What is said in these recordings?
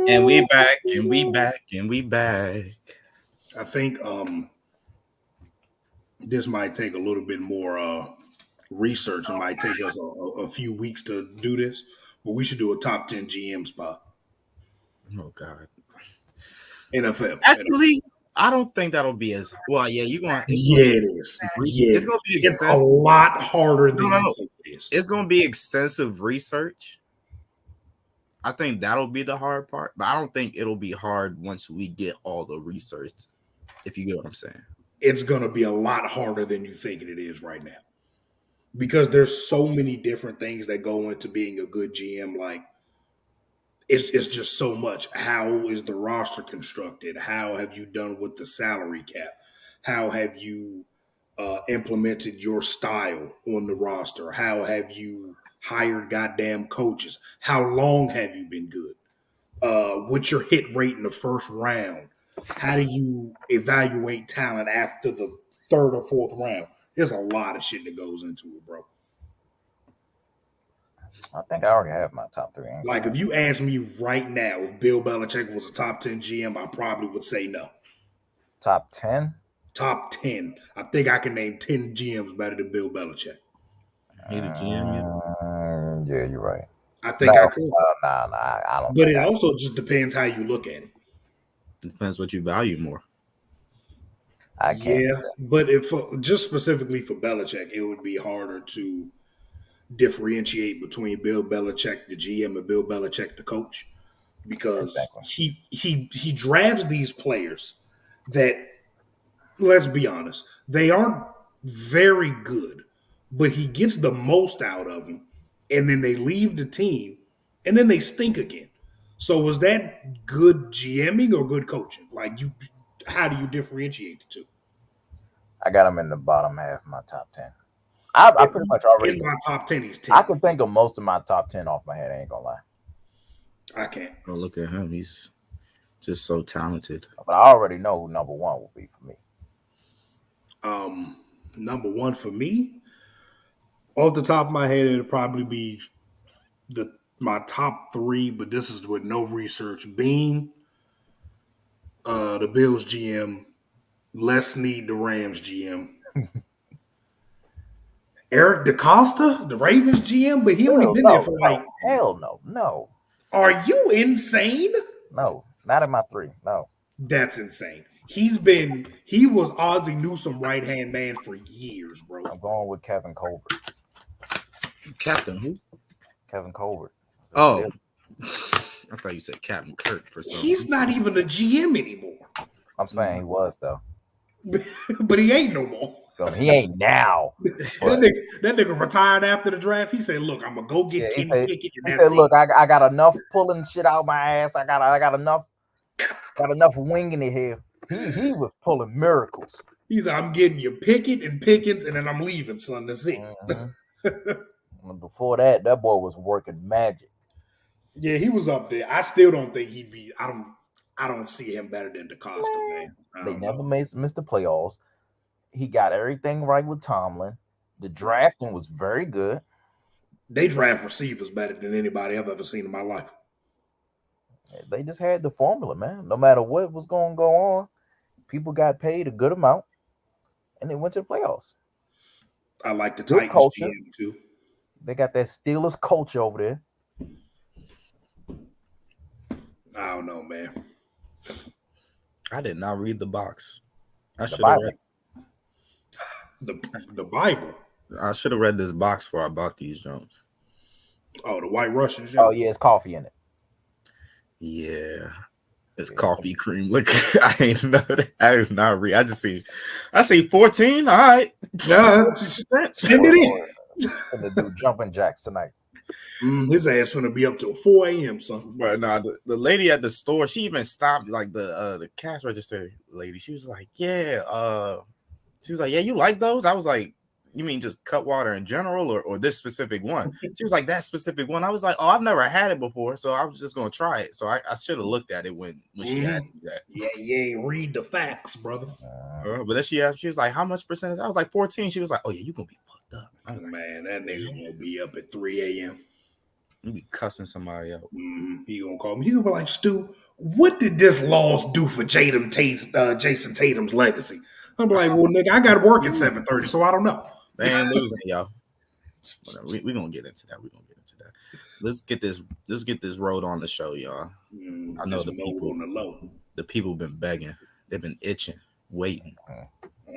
And we back, and we back, and we back. I think this might take a little bit more research. It might take us a few weeks to do this, but we should do a top 10 GM spot. Oh God. NFL. Actually, I don't think that'll be as well. Yeah, you're going. It's Yeah, gonna be. it is. Yeah, It's gonna be it's a extensive. lot harder than you No. think it is. It's gonna be extensive research. I think that'll be the hard part, but I don't think it'll be hard once we get all the research. If you get what I'm saying. It's going to be a lot harder than you think it is right now because there's so many different things that go into being a good GM. Like it's just so much. How is the roster constructed? How have you done with the salary cap? How have you implemented your style on the roster? How have you hired goddamn coaches? How long have you been good? What's your hit rate in the first round? How do you evaluate talent after the third or fourth round? There's a lot of shit that goes into it, bro. I think I already have my top three. Like, if you ask me right now if Bill Belichick was a top 10 GM, I probably would say no. Top 10? Top 10. I think I can name 10 GMs better than Bill Belichick. He the GM, yeah, you're right. I think I could. No, I don't. But it also just depends how you look at it. Depends what you value more. I can't. Yeah, but if just specifically for Belichick, it would be harder to differentiate between Bill Belichick, the GM, and Bill Belichick, the coach, because he drafts these players that, let's be honest, they aren't very good, but he gets the most out of them, and then they leave the team, and then they stink again. So was that good GMing or good coaching? Like, how do you differentiate the two? I got him in the bottom half of my top 10. I pretty much already in my top 10. He's 10. I can think of most of my top 10 off my head. I ain't gonna lie. I can't. Oh, look at him. He's just so talented. But I already know who number one will be for me. Number one for me, off the top of my head, it'll probably be my top three, but this is with no research. Bean, the Bills GM, Les Snead, the Rams GM. Eric DaCosta, the Ravens GM, but he only been there for hell no. Are you insane? No, not in my three. No. That's insane. He was Ozzie Newsome right hand man for years, bro. I'm going with Kevin Colbert. Captain who? Kevin Colbert. Oh. I thought you said Captain Kirk for some. He's not even a GM anymore. I'm saying he was though. But he ain't no more. He ain't now. that nigga retired after the draft. He said, "Look, I'm gonna go get Kenny Pickett." He said, "Look, I got enough pulling shit out my ass. I got enough winging it here." He was pulling miracles. He's like, "I'm getting you Pickett and Pickens, and then I'm leaving, son. That's it." Before that boy was working magic. Yeah, he was up there. I still don't think he'd be. I don't see him better than DaCosta, man. They never missed the playoffs. He got everything right with Tomlin. The drafting was very good. They draft receivers better than anybody I've ever seen in my life. They just had the formula, man. No matter what was going to go on, people got paid a good amount, and they went to the playoffs. I like the Titans culture GM too. They got that Steelers culture over there. I don't know, man. I did not read the box. I should have read the Bible. I should have read this box before I bought these jumps. Oh, the White Russians. Oh yeah, it's coffee in it. Yeah, it's coffee cream liquor. I ain't know that. I did not read. I see 14. All right, send it in. Gonna do jumping jacks tonight. His ass gonna be up till 4 a.m. son. But nah, the lady at the store, she even stopped, like the cash register lady. She was like, yeah, you like those? I was like, you mean just Cutwater in general, or this specific one? She was like, that specific one. I was like, oh, I've never had it before, so I was just gonna try it. So I should have looked at it when she asked me that. Yeah, read the facts, brother. But then she asked, she was like, how much percentage? I was like 14. She was like, oh yeah, you gonna be fucked up. Man, that nigga gonna be up at 3 a.m. You be cussing somebody out. He gonna call me. He gonna be like, Stu, what did this loss do for Jason Tatum's legacy? I'm like, well, nigga, I got to work at 7:30, so I don't know. They ain't losing, y'all. We gonna get into that. Let's get this road on the show, y'all. I know the people on the low. The people been begging. They've been itching, waiting,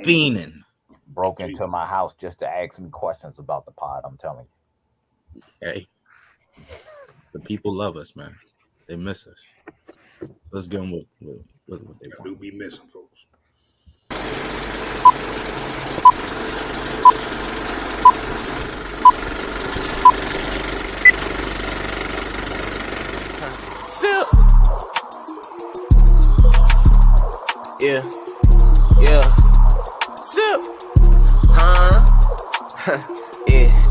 fiending. Broke into my house just to ask me questions about the pod. I'm telling you. Hey, the people love us, man. They miss us. Let's get them with what they want. Do be missing, folks. Sip. Yeah. Sip. Yeah.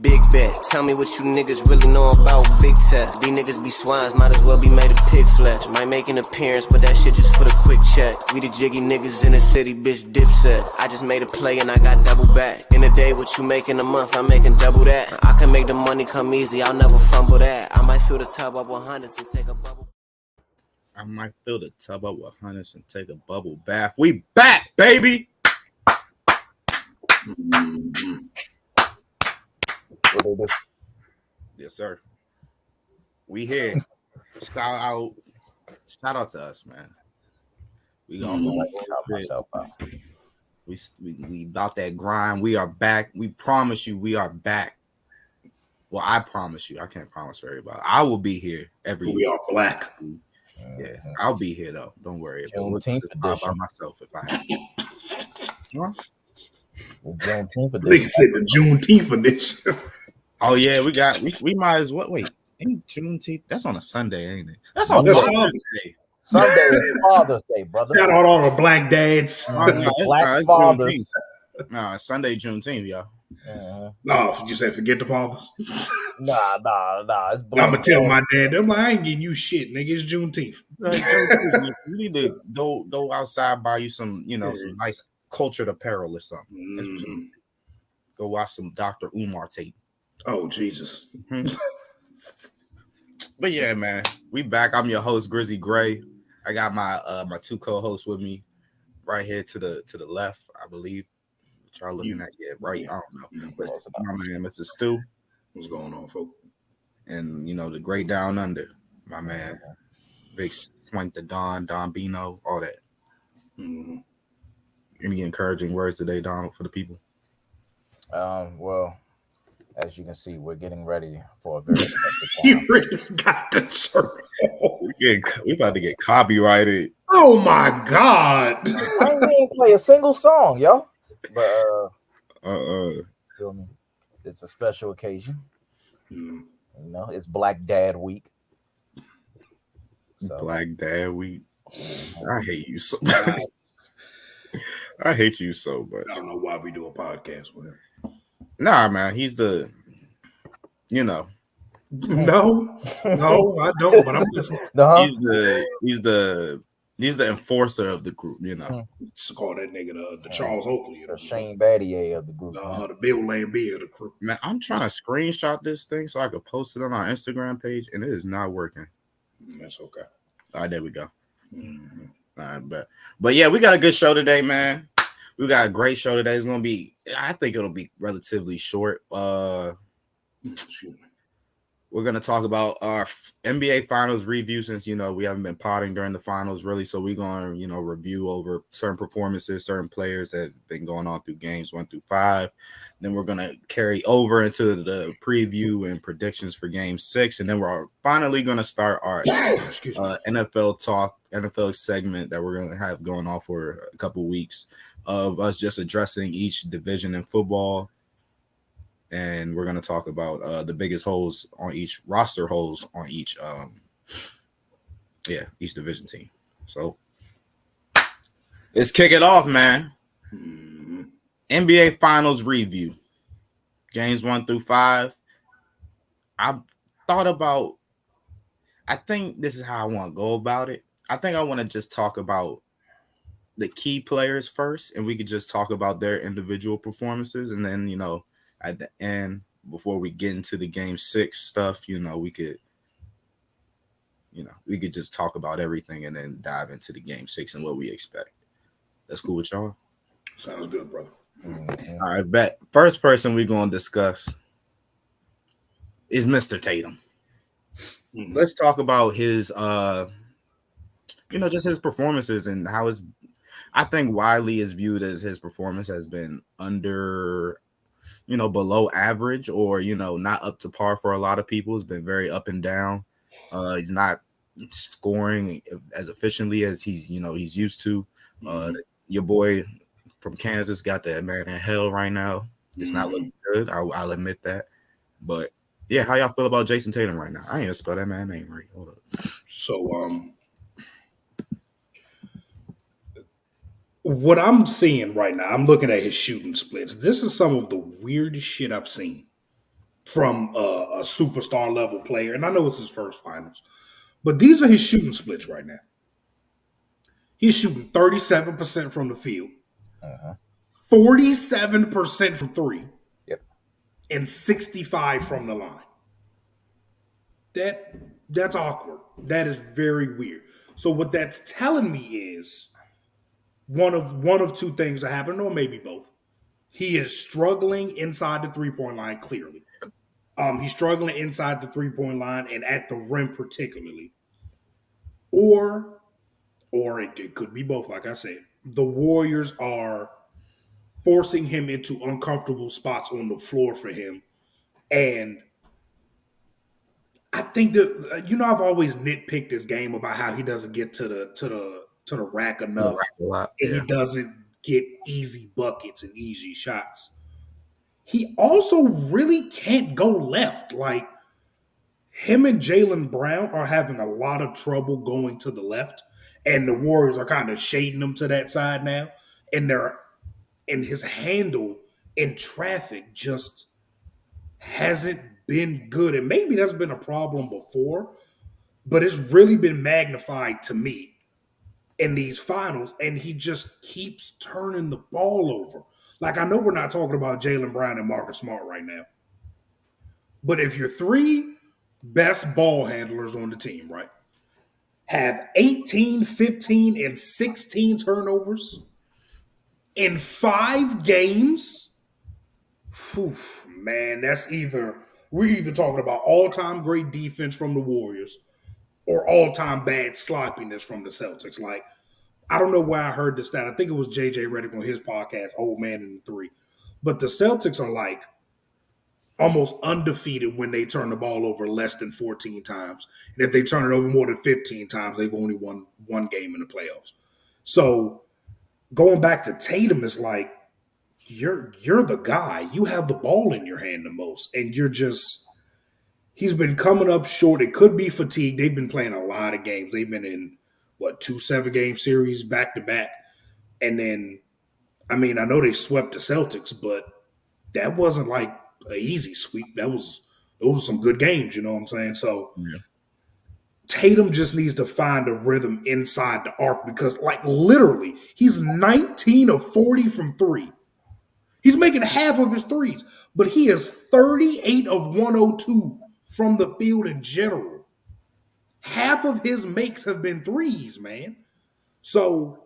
Big bet. Tell me what you niggas really know about big tech. These niggas be swines, might as well be made of pig flesh. Might make an appearance, but that shit just for the quick check. We the jiggy niggas in the city, bitch dipset. I just made a play and I got double back. In a day, what you make in a month, I'm making double that. I can make the money come easy, I'll never fumble that. I might fill the tub up with hundreds and take a bubble. I might fill the tub up with hundreds and take a bubble bath. We back, baby. Yes, sir. We here. Shout out to us, man. We gonna we about that grind. We are back. We promise you, we are back. Well, I promise you. I can't promise for everybody. I will be here every week. We are black. Yeah, I'll be here though. Don't worry. Juneteenth I'll by myself if I have to. Juneteenth edition. They said the Juneteenth edition. Oh yeah, we might as well wait. Ain't Juneteenth? That's on a Sunday, ain't it? That's on Father's Day. Sunday is Father's Day, brother. Shout out all the black dads. Black fathers. No, it's Sunday, Juneteenth, y'all. No, you said forget the fathers. Nah. It's I'm gonna tell my dad. I'm like, I ain't getting you shit, nigga. It's Juneteenth. You need to go outside, buy you some, some nice cultured apparel or something. Go watch some Dr. Umar tape. Oh Jesus. But yeah, man, we back. I'm your host, Grizzy Gray. I got my my two co-hosts with me right here to the left, I believe. What y'all looking at? Yeah, right. I don't know. But my man, Mr. Stu. What's going on, folks? And the great down under, my man. Big Swank the Don Bino, all that. Any encouraging words today, Donald, for the people? Well, as you can see, we're getting ready for a very special time. You really got the shirt. We about to get copyrighted. Oh my God! I ain't even play a single song, yo. But feel me? It's a special occasion. It's Black Dad Week. So. Black Dad Week. I hate you so much. I hate you so much. I don't know why we do a podcast with him. Nah, man, he's the, No, I don't. But I'm listening. He's the enforcer of the group. Let's call that nigga the Charles Oakley, the Shane Battier of the group. The Bill Lambie of the group. Man, I'm trying to screenshot this thing so I could post it on our Instagram page, and it is not working. That's okay. All right, there we go. All right, but yeah, we got a good show today, man. We got a great show today. It's gonna be, I think it'll be relatively short. We're gonna talk about our NBA Finals review since we haven't been potting during the finals really. So we're gonna review over certain performances, certain players that have been going on through games 1 through 5. Then we're gonna carry over into the preview and predictions for Game 6, and then we're finally gonna start our NFL talk, NFL segment that we're gonna have going on for a couple weeks of us just addressing each division in football. And we're going to talk about the biggest holes on each roster, holes on each each division team. So let's kick it off, man. NBA Finals review. Games 1 through 5. I think this is how I want to go about it. I think I want to just talk about the key players first, and we could just talk about their individual performances. And then, at the end, before we get into the game 6 stuff, we could just talk about everything and then dive into the game 6 and what we expect. That's cool with y'all. Sounds good, brother. Mm-hmm. All right, bet. First person we're gonna discuss is Mr. Tatum. Mhm. Let's talk about his just his performances and how his I think widely is viewed as his performance has been under below average or not up to par for a lot of people. It's been very up and down. He's not scoring as efficiently as he's used to. Your boy from Kansas got that man in hell right now. It's not looking good. I'll admit that. But yeah, how y'all feel about Jason Tatum right now? I ain't even spell that man name right. Hold up. So, what I'm seeing right now, I'm looking at his shooting splits. This is some of the weirdest shit I've seen from a superstar level player. And I know it's his first finals, but these are his shooting splits right now. He's shooting 37% from the field, 47% from three, Yep. and 65 from the line. That's awkward. That is very weird. So what that's telling me is one of two things that happen, or maybe both. He is struggling inside the 3-point line, clearly. He's struggling inside the 3-point line and at the rim particularly. Or it could be both, like I said. The Warriors are forcing him into uncomfortable spots on the floor for him. And I think that I've always nitpicked this game about how he doesn't get to the rack enough, and he doesn't get easy buckets and easy shots. He also really can't go left. Like him and Jaylen Brown are having a lot of trouble going to the left, and the Warriors are kind of shading him to that side now. And his handle in traffic just hasn't been good. And maybe that's been a problem before, but it's really been magnified to me in these finals. And he just keeps turning the ball over. Like, I know we're not talking about Jaylen Brown and Marcus Smart right now, but if your three best ball handlers on the team, right, have 18, 15, and 16 turnovers in 5 games, whew, man, we're either talking about all-time great defense from the Warriors or all-time bad sloppiness from the Celtics. Like, I don't know where I heard this stat. I think it was JJ Redick on his podcast, Old Man in the Three. But the Celtics are like almost undefeated when they turn the ball over less than 14 times. And if they turn it over more than 15 times, they've only won one game in the playoffs. So going back to Tatum is like, you're the guy. You have the ball in your hand the most. And he's been coming up short. It could be fatigue. They've been playing a lot of games. They've been in, 2 7-game series back to back. And then, I know they swept the Celtics, but that wasn't like an easy sweep. Those were some good games, you know what I'm saying? So Tatum just needs to find a rhythm inside the arc because, like, literally, he's 19 of 40 from three. He's making half of his threes, but he is 38 of 102 from the field in general. Half of his makes have been threes, man. So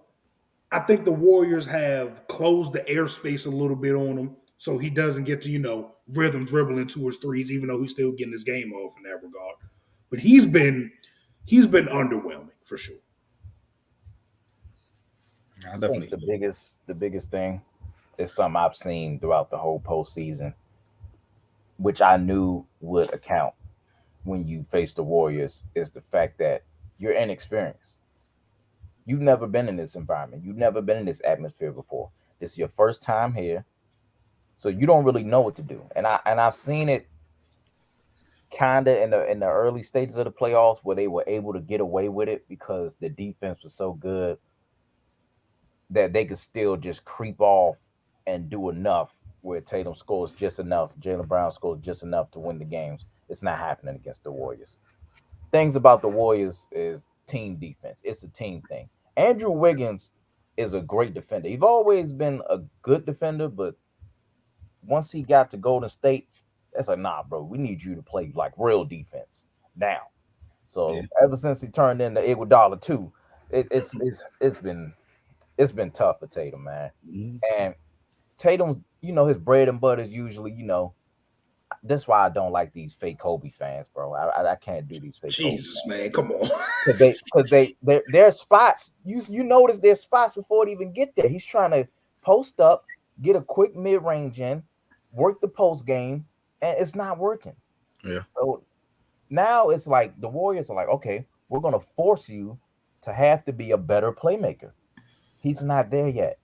I think the Warriors have closed the airspace a little bit on him so he doesn't get to, rhythm dribble into his threes, even though he's still getting his game off in that regard. But he's been underwhelming for sure. I think the biggest thing is something I've seen throughout the whole postseason, which I knew would account when you face the Warriors, is the fact that you're inexperienced. You've never been in this environment. You've never been in this atmosphere before. This is your first time here, so you don't really know what to do. And I've seen it kind of in the early stages of the playoffs where they were able to get away with it because the defense was so good that they could still just creep off and do enough where Tatum scores just enough, Jaylen Brown scores just enough to win the games. It's not happening against the Warriors. Things about the Warriors is team defense. It's a team thing. Andrew Wiggins is a great defender. He's always been a good defender, but once he got to Golden State, It's like, nah, bro, we need you to play like real defense now. Yeah. So ever since he turned into Iguodala too, it's been tough for Tatum, man. Mhm. And Tatum's, his bread and butter is usually, that's why I don't like these fake Kobe fans, bro. I can't do these fake Kobe Jesus, fans. man, come on. Because their spots, you notice their spots before it even get there. He's trying to post up, get a quick mid range in, work the post game, and it's not working. Yeah. So now it's like the Warriors are like, okay, we're gonna force you to have to be a better playmaker. He's not there yet.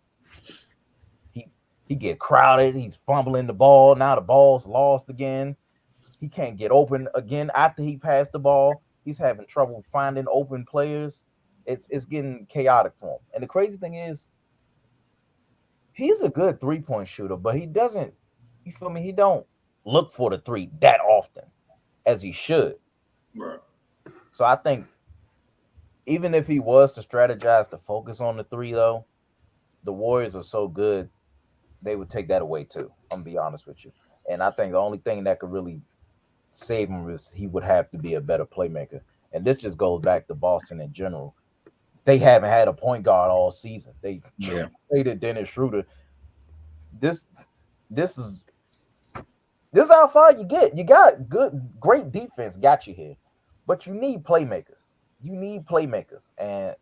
He he get crowded. He's fumbling the ball. Now the ball's lost again. He can't get open again after he passed the ball. He's having trouble finding open players. It's getting chaotic for him. And the crazy thing is, he's a good 3-point shooter, but he doesn't. You feel me? He don't look for the three that often as he should. Right. So I think even if he was to strategize to focus on the three, though, the Warriors are so good they would take that away too. I'm gonna be honest with you. And I think the only thing that could really save him is he would have to be a better playmaker. And this just goes back to Boston in general. They haven't had a point guard all season. They traded Dennis Schroeder. This this is this is how far you get. You got great defense got you here, but you need playmakers. You need playmakers, and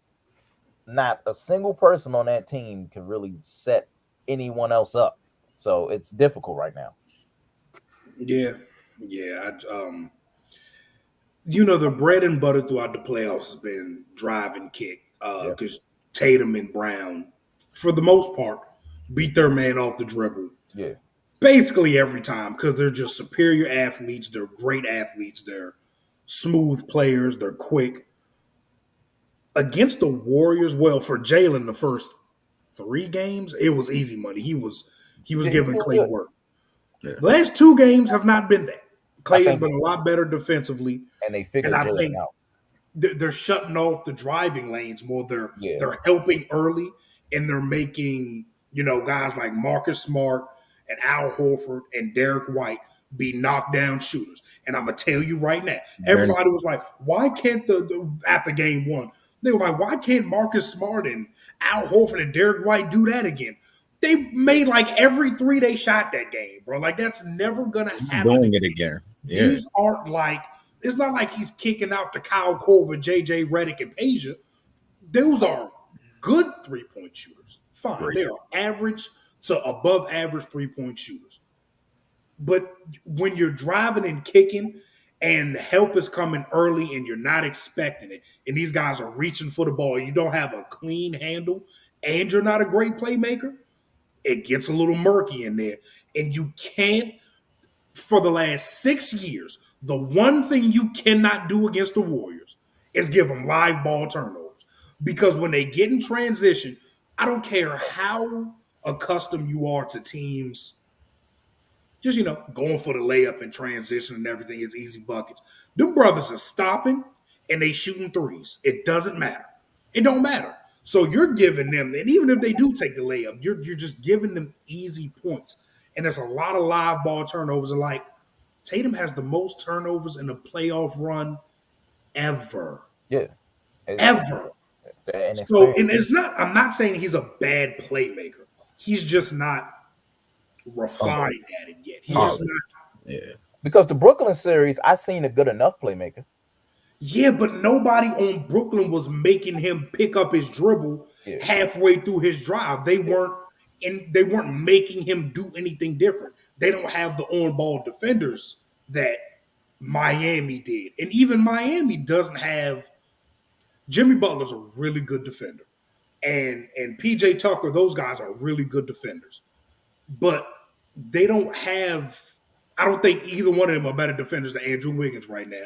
not a single person on that team can really set anyone else up. So it's difficult right now. Yeah. Yeah. The bread and butter throughout the playoffs has been drive and kick. Because Tatum and Brown, for the most part, beat their man off the dribble. Yeah. Basically every time, because they're just superior athletes. They're great athletes. They're smooth players. They're quick. Against the Warriors, well, for Jalen, the first 3 games, it was easy money. He was giving Clay work. Yeah. The last 2 games have not been that. Clay has been a lot better defensively, and they figured Jalen out. They're shutting off the driving lanes more. They're helping early, and they're making guys like Marcus Smart and Al Horford and Derek White be knockdown shooters. And I'm gonna tell you right now, everybody was like, "Why can't after game 1?" They were like, "Why can't Marcus Smart and Al Horford and Derek White do that again?" They made like every 3 they shot that game, bro. Like that's never gonna happen. Doing it again. Yeah. These aren't like. It's not like he's kicking out to Kyle Korver, JJ Redick, and Peja. Those are good 3-point shooters. Fine. Great. They are average to above average 3-point shooters. But when you're driving and kicking and help is coming early and you're not expecting it, and these guys are reaching for the ball, you don't have a clean handle, and you're not a great playmaker, it gets a little murky in there. And you can't, for the last 6 years, the one thing you cannot do against the Warriors is give them live ball turnovers. Because when they get in transition, I don't care how accustomed you are to teams just, going for the layup and transition and everything. It's easy buckets. Them brothers are stopping and they shooting threes. It doesn't matter. It don't matter. So you're giving them, and even if they do take the layup, you're just giving them easy points. And there's a lot of live ball turnovers. And like, Tatum has the most turnovers in a playoff run ever. Yeah. Ever. And it's not, I'm not saying he's a bad playmaker. He's just not refined at it yet. He's just not. Yeah. Because the Brooklyn series, I seen a good enough playmaker. Yeah, but nobody on Brooklyn was making him pick up his dribble halfway through his drive. They weren't making him do anything different. They don't have the on-ball defenders that Miami did. And even Miami doesn't have Jimmy Butler's a really good defender. And PJ Tucker, those guys are really good defenders. But they don't have, I don't think either one of them are better defenders than Andrew Wiggins right now.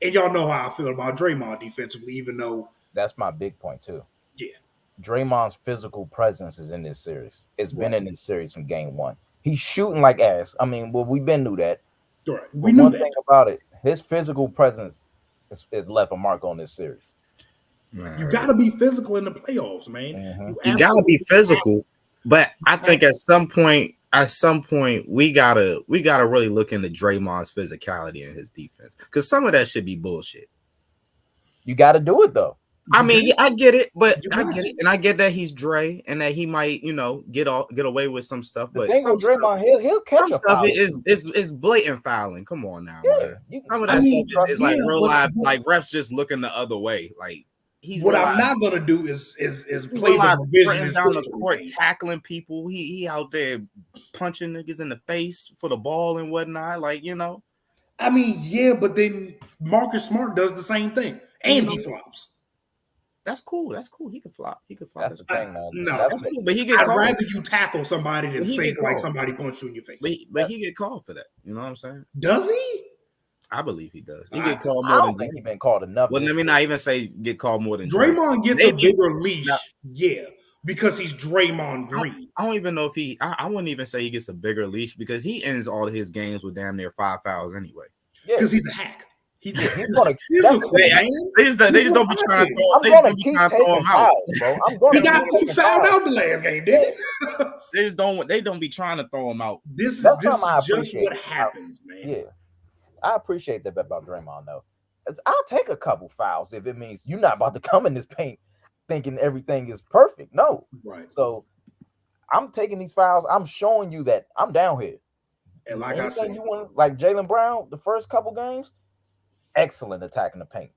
And y'all know how I feel about Draymond defensively, even though. That's my big point, too. Yeah. Draymond's physical presence is in this series. It's been in this series from game 1. He's shooting like ass. I mean, well, we've been knew that. Right. We knew one that. Thing about it, his physical presence is left a mark on this series. You got to be physical in the playoffs, man. Mm-hmm. You got to be physical. But I think at some point, at some point we gotta really look into Draymond's physicality and his defense, because some of that should be bullshit. You got to do it though. I mean, yeah, I get it, but You I got get to. it, and I get that he's Dre, and that he might, get away with some stuff. The But thing some with Draymond, he'll catch some a stuff foul. is blatant fouling. Come on now, Yeah, man. Some of I that mean, stuff is like yeah, real but- life, like refs just looking the other way. Like he's What real I'm live- not gonna do is he's play real live the sprinting revisionist down the history court, game. tackling people. He out there punching niggas in the face for the ball and whatnot. Like I mean, yeah, but then Marcus Smart does the same thing, and he flops. that's cool. That's cool. He could flop. That's the thing, man. No, That's cool, but he get I'd called. rather you tackle somebody than But he fake get like called. somebody punched you in your face. But he get called for that. You know what I'm saying? Does he? I believe he does. He I- get called I more don't than think he's been called enough. Well, let me not even say get called more than Draymond gets Maybe. a bigger leash, Now- yeah, because he's Draymond Green. I don't even know if he. I wouldn't even say he gets a bigger leash, because he ends all of his games with damn near 5 fouls anyway. Yeah, Because he's a hack. He's gonna. he's that's a the cool thing. man. They just don't be trying to throw. I'm They just gonna don't be keep trying to throw taking him out. fouls, bro. I'm gonna He got keep he taking fouled fouls. out the last game, didn't he? They just don't. They don't be trying to throw him out. This That's is something I just appreciate. what happens, man. Yeah, I appreciate that about Draymond though. I'll take a couple fouls if it means you're not about to come in this paint thinking everything is perfect. No, Right. so I'm taking these fouls. I'm showing you that I'm down here. And like I Anything said, you want, like Jaylen Brown, the first couple games, excellent attacking the paint.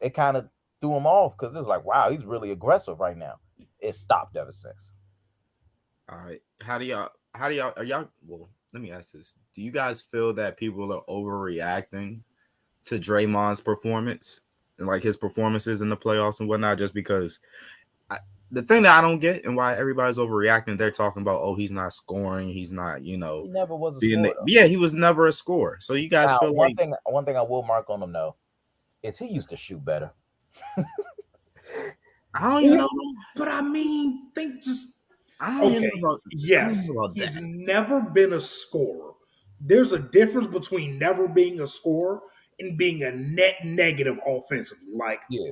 It kind of threw him off because it was like, wow, he's really aggressive right now. It stopped ever since. All right. How do y'all? Are y'all? Well, let me ask this: do you guys feel that people are overreacting to Draymond's performance and like his performances in the playoffs and whatnot? Just because the thing that I don't get and why everybody's overreacting, they're talking about, oh, he's not scoring, he's not, He never was a being scorer. yeah, he was never a scorer. So you guys Now, feel one like thing I will mark on him though is he used to shoot better. I don't even know. but I mean, think just I don't okay. even know about, Yes, I don't know about he's that. never been a scorer. There's a difference between never being a scorer and being a net negative offensively. Like Yeah,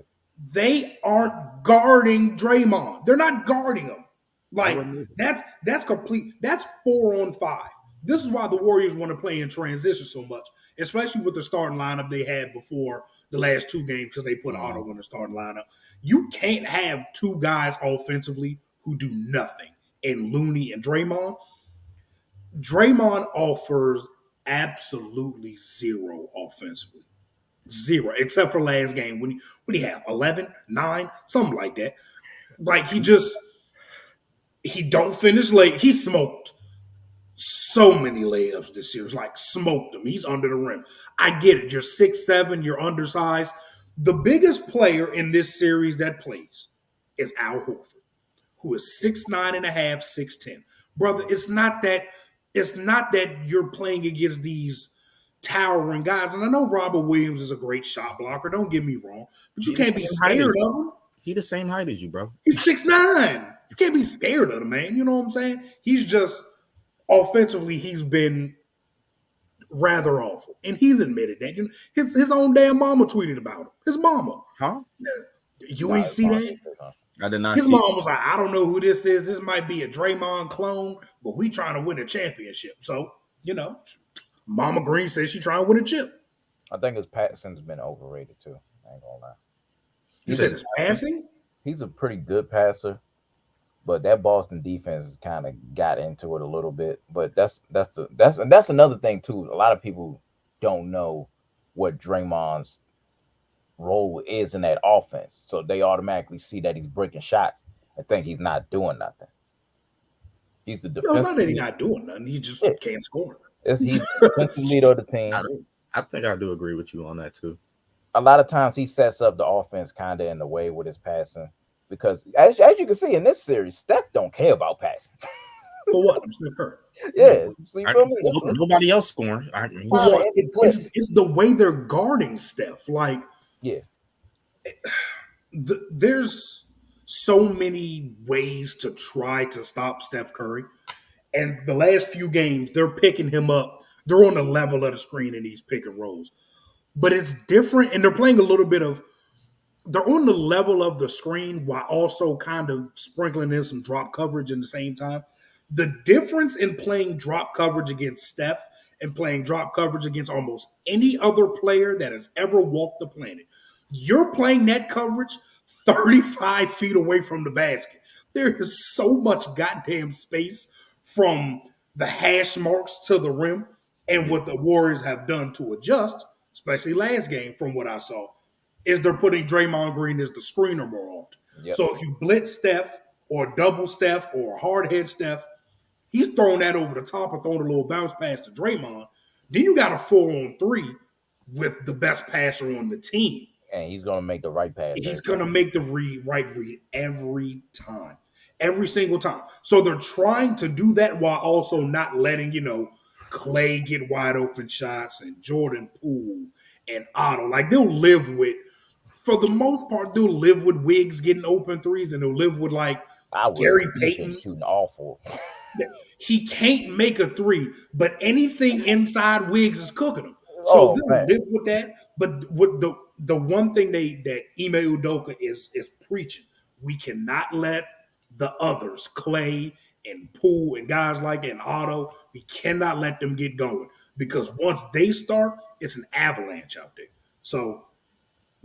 they aren't guarding Draymond. They're not guarding him. Like that's complete. That's 4-on-5. This is why the Warriors want to play in transition so much, especially with the starting lineup they had before the last two games because they put Otto in the starting lineup. You can't have two guys offensively who do nothing in Looney and Draymond. Draymond offers absolutely zero offensively. Zero, except for last game when he had 11, 9, something like that. Like he don't finish late. He smoked so many layups this year. It's like smoked them. He's under the rim. I get it. You're 6'7", you're undersized. The biggest player in this series that plays is Al Horford, who is 6'9.5", 6'10". Brother, it's not that you're playing against these towering guys. And I know Robert Williams is a great shot blocker. Don't get me wrong. But you can't be scared of him. He the same height as you, bro. He's 6'9". You can't be scared of him, man. You know what I'm saying? He's just offensively, he's been rather awful. And he's admitted that. You know, his own damn mama tweeted about him. His mama. Huh? You ain't see that? I did not His see. mom was like, I don't know who this is. This might be a Draymond clone, but we trying to win a championship. So, Mama Green says she trying to win a chip. I think his passing's been overrated too. I ain't gonna lie. You said his passing? He's a pretty good passer, but that Boston defense kind of got into it a little bit. But that's another thing too. A lot of people don't know what Draymond's role is in that offense, so they automatically see that he's breaking shots and think he's not doing nothing. He's the defensive. No, it's not that he's not doing nothing. He just can't score. He's the defensive leader of the team. I think I do agree with you on that too. A lot of times he sets up the offense kind of in the way with his passing because, as you can see in this series, Steph don't care about passing. For what? I'm Steph Curry. Yeah, so you feel me? Nobody else scoring. It's the way they're guarding Steph. Like, yeah, there's so many ways to try to stop Steph Curry. And the last few games, they're picking him up. They're on the level of the screen in these pick and rolls. But it's different, and they're playing a little bit of – they're on the level of the screen while also kind of sprinkling in some drop coverage at the same time. The difference in playing drop coverage against Steph and playing drop coverage against almost any other player that has ever walked the planet, you're playing that coverage 35 feet away from the basket. There is so much goddamn space from the hash marks to the rim, and what the Warriors have done to adjust, especially last game from what I saw, is they're putting Draymond Green as the screener more often. Yep. So if you blitz Steph or double Steph or hard head Steph, he's throwing that over the top or throwing a little bounce pass to Draymond. Then you got a 4-on-3 with the best passer on the team. And he's going to make the right pass. He's going to make the right read every time, every single time. So they're trying to do that while also not letting, Clay get wide open shots and Jordan Poole and Otto. Like they'll live with, for the most part, they'll live with Wiggs getting open threes, and they'll live with like Gary Payton shooting awful. He can't make a three, but anything inside Wiggs is cooking him. So they'll live with that. But what the one thing that Ime Udoka is preaching, we cannot let the others, Clay and Poole and guys like that, and Otto, we cannot let them get going, because once they start, it's an avalanche out there. So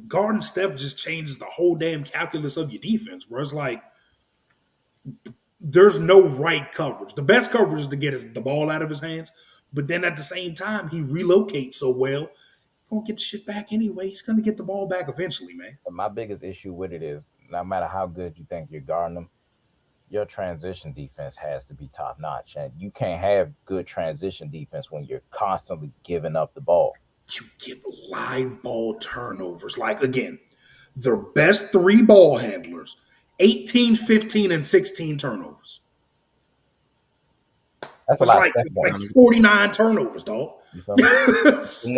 guarding Steph just changes the whole damn calculus of your defense, where it's like there's no right coverage. The best coverage is to get the ball out of his hands, but then at the same time, he relocates so well, he's going to get the shit back anyway. He's going to get the ball back eventually, man. My biggest issue with it is, no matter how good you think you're guarding them, your transition defense has to be top notch. And you can't have good transition defense when you're constantly giving up the ball. You get live ball turnovers. Like, again, their best 3 ball handlers, 18, 15, and 16 turnovers. That's a lot. Like 49 turnovers, dog. That's a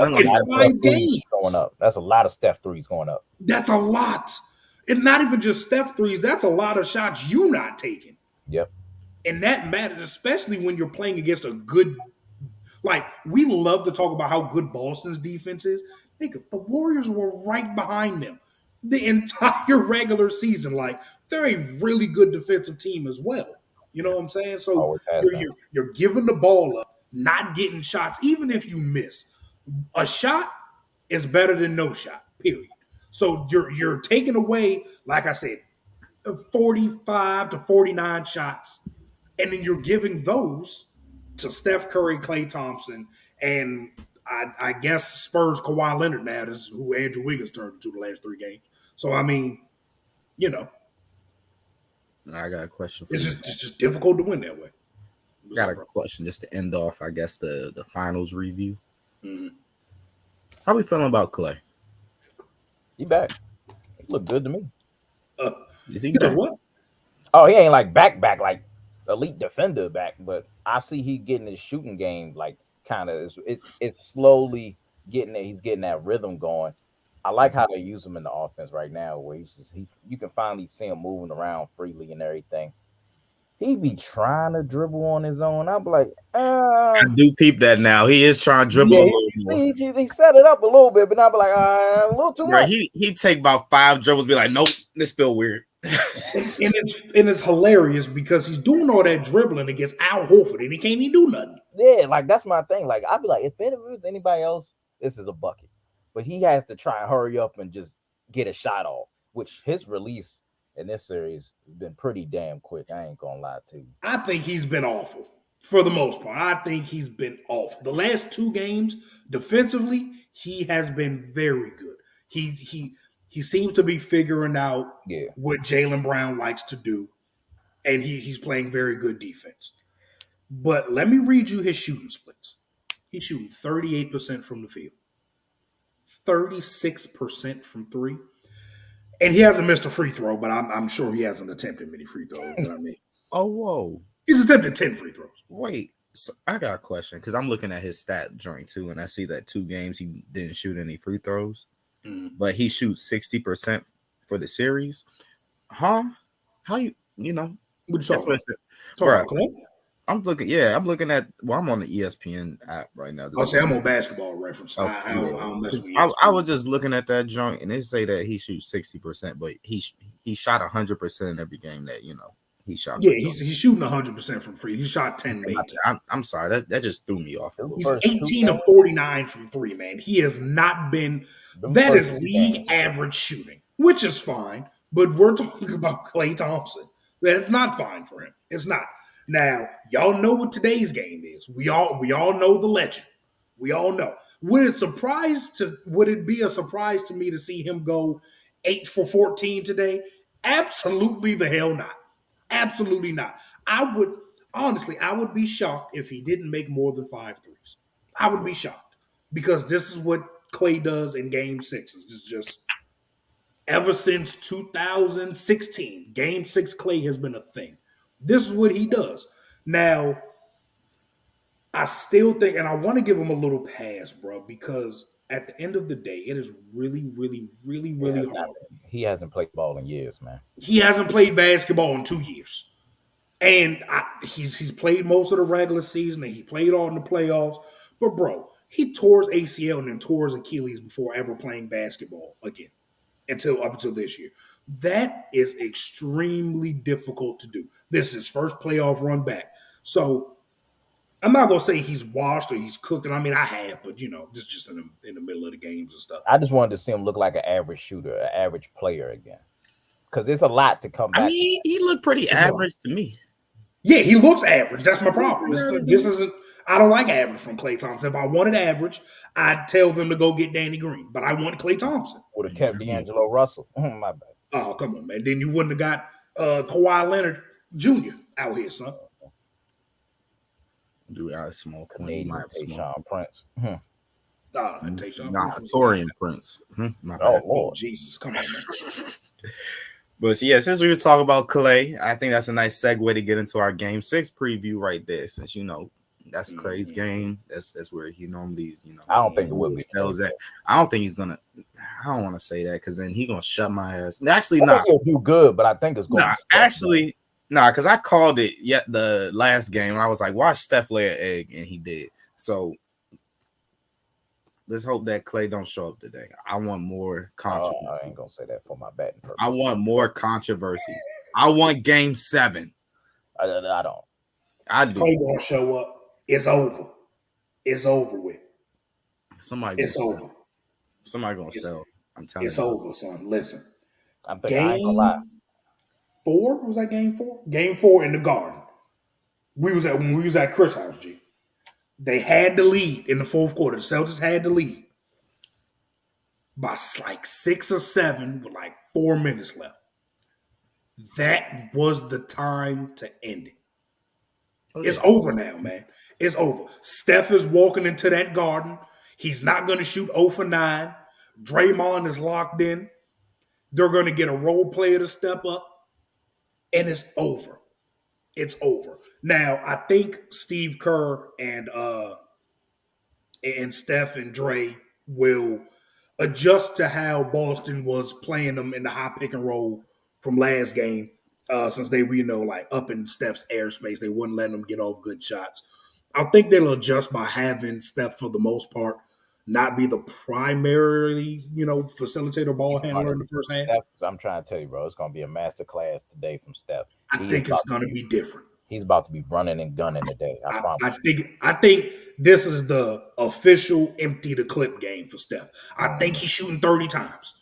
lot of Steph threes going up. That's a lot. And not even just Steph threes. That's a lot of shots you not taking. Yep. And that matters, especially when you're playing against a good. Like, we love to talk about how good Boston's defense is. Nigga, the Warriors were right behind them the entire regular season. Like, they're a really good defensive team as well. You know what I'm saying? So you're giving the ball up, not getting shots, even if you miss. A shot is better than no shot, period. So you're taking away, like I said, 45 to 49 shots, and then you're giving those to Steph Curry, Klay Thompson, and I guess Spurs Kawhi Leonard now is who Andrew Wiggins turned into the last 3 games. So, I mean, I got a question for you. It's just difficult to win that way. Got a question just to end off, I guess, the finals review. Mm-hmm. How we feeling about Clay? He back. He look good to me. Is he back? What? Oh, he ain't like back like elite defender back, but I see he getting his shooting game like kind of it's slowly getting there. He's getting that rhythm going. I like how they use him in the offense right now, where you can finally see him moving around freely and everything. He be trying to dribble on his own. I'm like, I do peep that now. He is trying to dribble a little more. He set it up a little bit, but now I'm like, a little too much. He take about 5 dribbles, be like, nope, this feel weird. and it's hilarious because he's doing all that dribbling against Al Horford, and he can't even do nothing. Yeah, like that's my thing. Like I'd be like, if it was anybody else, this is a bucket. But he has to try and hurry up and just get a shot off, which his release in this series has been pretty damn quick. I ain't gonna lie to you. I think he's been awful for the most part. I think he's been awful. The last 2 games, defensively, he has been very good. He seems to be figuring out what Jaylen Brown likes to do, and he's playing very good defense. But let me read you his shooting splits. He's shooting 38% from the field, 36% from 3. And he hasn't missed a free throw, but I'm sure he hasn't attempted many free throws. But I mean, oh, whoa. He's attempted 10 free throws. Wait, so I got a question because I'm looking at his stat joint too, and I see that 2 games he didn't shoot any free throws, but he shoots 60% for the series. Huh? How you know? What you talking about? I'm looking at. Well, I'm on the ESPN app right now. I'll say I'm on Basketball Reference. Oh, I don't mess with I was just looking at that joint, and they say that he shoots 60%, but he shot 100% in every game that He shot Yeah, free. he's shooting 100% from free. He shot 10 made. I'm sorry. That just threw me off a little. He's First 18 of 49 from three, man. He has not been. That is league average shooting, which is fine. But we're talking about Klay Thompson. That's not fine for him. It's not. Now, y'all know what today's game is. We all know the legend. We all know. Would it be a surprise to me to see him go 8 for 14 today? Absolutely the hell not. Absolutely not. I would be shocked if he didn't make more than 5 threes. I would be shocked because this is what Klay does in game sixes. It's just ever since 2016, game six Klay has been a thing. This is what he does. Now, I still think, and I want to give him a little pass, bro, because at the end of the day, it is really, really, really, really hard. He hasn't played ball in years, man. He hasn't played basketball in 2 years. And he's played most of the regular season and he played all in the playoffs. But, bro, he tore his ACL and then tore his Achilles before ever playing basketball again up until this year. That is extremely difficult to do. This is his first playoff run back. So I'm not going to say he's washed or he's cooked. And I mean, I have, but, this is just in the middle of the games and stuff. I just wanted to see him look like an average shooter, an average player again. Because it's a lot to come back. I mean, he looked pretty average to me. Yeah, he looks average. That's my problem. This isn't. I don't like average from Klay Thompson. If I wanted average, I'd tell them to go get Danny Green. But I want Klay Thompson. Would have kept D'Angelo Russell. My bad. Oh, come on, man. Then you wouldn't have got Kawhi Leonard Jr. out here, son. Dude, I smoke. Canadian Tayshaun Prince. Torian Prince. My bad. Lord. Jesus, come on, man. But yeah, since we were talking about Klay, I think that's a nice segue to get into our game 6 preview right there. Since that's Klay's game. That's where he normally, I don't think it will be sells that. I don't think he's gonna. I don't want to say that because then he's gonna shut my ass. Actually, not. He'll do good, but I think it's going. Because I called it the last game. And I was like, watch Steph lay an egg, and he did. So let's hope that Klay don't show up today. I want more controversy. I ain't gonna say that for my betting purpose. I want more controversy. I want game 7. I don't. I do. Klay gonna show up. It's over. It's over with. It's over. Somebody gonna sell. I'm telling you. It's over, son. Listen. I'm thinking I ain't gonna lie. 4? Was that game 4? Game 4 in the Garden. When we was at Chris House, G. They had the lead in the fourth quarter. The Celtics had the lead by like 6 or 7 with like 4 minutes left. That was the time to end it. It's over now, man. It's over. Steph is walking into that Garden. He's not going to shoot 0 for 9. Draymond is locked in. They're going to get a role player to step up. And it's over. It's over. Now, I think Steve Kerr and Steph and Dre will adjust to how Boston was playing them in the high pick and roll from last game. Since they were, like up in Steph's airspace, they wouldn't let them get off good shots. I think they'll adjust by having Steph, for the most part, not be the primary, facilitator ball handler in the first half. I'm trying to tell you, bro, it's going to be a master class today from Steph. I think it's going to be different. He's about to be running and gunning today. I promise. I think this is the official empty the clip game for Steph. I think he's shooting 30 times.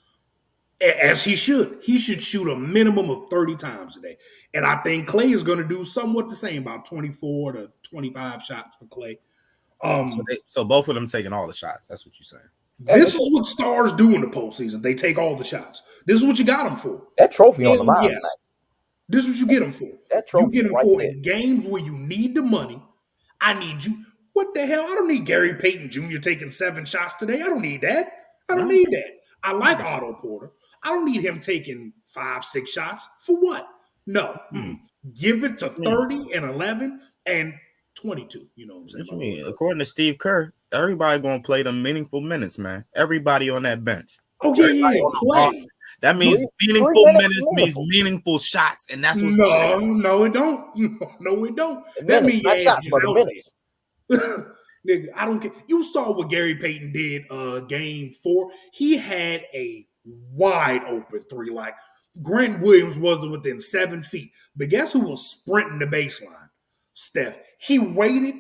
As he should. He should shoot a minimum of 30 times today. And I think Klay is going to do somewhat the same, about 24 to 25 shots for Klay. So both of them taking all the shots. That's what you're saying. This is what stars do in the postseason. They take all the shots. This is what you got them for. That trophy on the line. Yes. This is what you get them for. That trophy you get them right for there. In games where you need the money. I need you. What the hell? I don't need Gary Payton Jr. taking 7 shots today. I don't need that. I don't need that. I like Otto Porter. I don't need him taking 5, 6 shots. For what? No. Give it to 30 and 11 and 22. You know what I'm saying? What you mean? According to Steve Kerr, everybody going to play the meaningful minutes, man. Everybody on that bench. Oh, yeah. Play. That means meaningful minutes means meaningful shots, and that's what's No, it don't. No, it don't. That means your ass just out there. Nigga, I don't care. You saw what Gary Payton did game 4. He had a wide open 3. Like, Grant Williams was within 7 feet. But guess who was sprinting the baseline? Steph. He waited.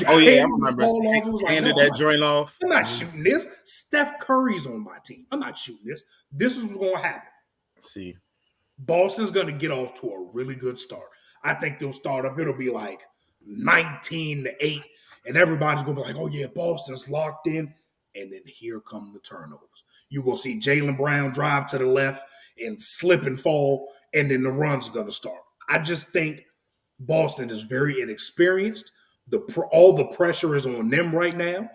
Oh yeah, I handed the remember. ball off. It was like, Handed no, that joint off. I'm not shooting this. Steph Curry's on my team. I'm not shooting this. This is what's going to happen. See, Boston's going to get off to a really good start. I think they'll start up. It'll be like 19-8, and everybody's going to be like, oh, yeah, Boston's locked in. And then here come the turnovers. You're going to see Jaylen Brown drive to the left and slip and fall, and then the run's going to start. I just think Boston is very inexperienced. All the pressure is on them right now.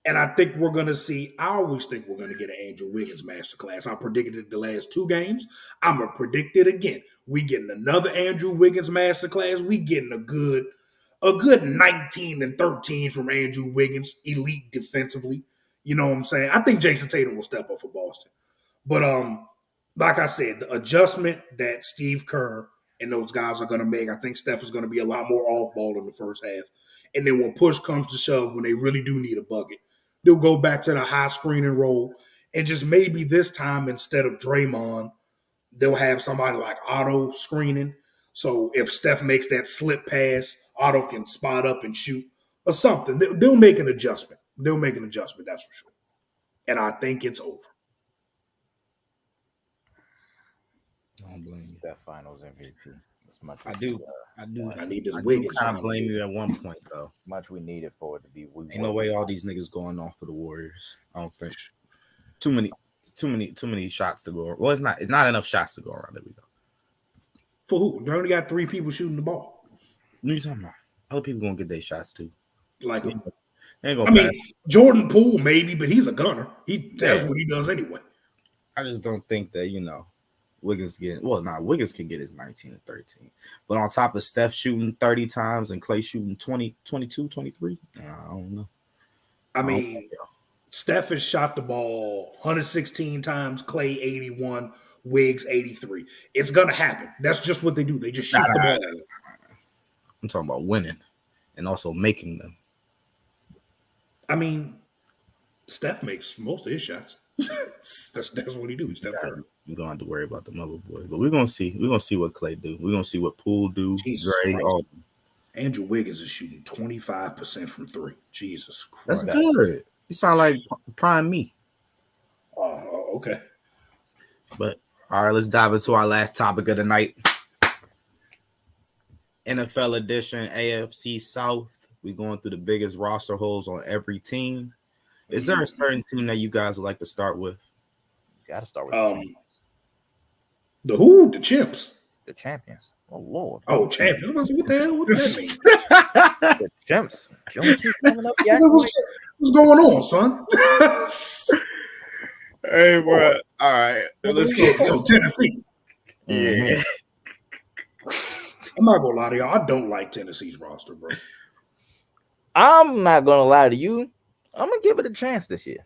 And I think we're going to see, I always think we're going to get an Andrew Wiggins masterclass. I predicted it the last 2 games. I'm going to predict it again. We getting another Andrew Wiggins masterclass. We getting a good 19-13 from Andrew Wiggins, elite defensively. You know what I'm saying? I think Jason Tatum will step up for Boston. But like I said, the adjustment that Steve Kerr and those guys are going to make, I think Steph is going to be a lot more off ball in the first half. And then when push comes to shove, when they really do need a bucket, they'll go back to the high screen and roll. And just maybe this time, instead of Draymond, they'll have somebody like Otto screening. So if Steph makes that slip pass, Otto can spot up and shoot or something. They'll make an adjustment. They'll make an adjustment, that's for sure. And I think it's over. I don't blame you. That Finals MVP. As much I do. I need this I Wiggins. kind of blame you at one point though. Much we needed for it to be. Ain't no way all these niggas going off for the Warriors. I don't think. Too many shots to go. Well, it's not enough shots to go around. There we go. For who? They only got 3 people shooting the ball. What are you talking about? Other people gonna get their shots too. Like, Ain't gonna pass. Jordan Poole maybe, but he's a gunner. That's what he does anyway. I just don't think that Wiggins Wiggins can get his 19 and 13. But on top of Steph shooting 30 times and Clay shooting 20, 22, 23, I don't know. I mean, Steph has shot the ball 116 times, Clay 81, Wiggs 83. It's going to happen. That's just what they do. They just shoot the ball. I'm talking about winning and also making them. I mean, Steph makes most of his shots. That's what he do. Steph Curry. You're gonna have to worry about the mother boys, but we're gonna see. We're gonna see what Clay do. We're gonna see what Poole do. Dre, all. Andrew Wiggins is shooting 25% from 3. Jesus Christ, that's good. You sound like prime me. Okay. But all right, let's dive into our last topic of the night. NFL edition, AFC South. We're going through the biggest roster holes on every team. Is there a certain team that you guys would like to start with? Got to start with the who? The Chimps. the champions. Oh Lord. Oh, champions. What the hell? What does that mean? The champs. Coming up, what's going on, son? Hey, bro. All right. Let's go to Tennessee. Yeah. I'm not gonna lie to y'all. I don't like Tennessee's roster, bro. I'm not gonna lie to you. I'm gonna give it a chance this year.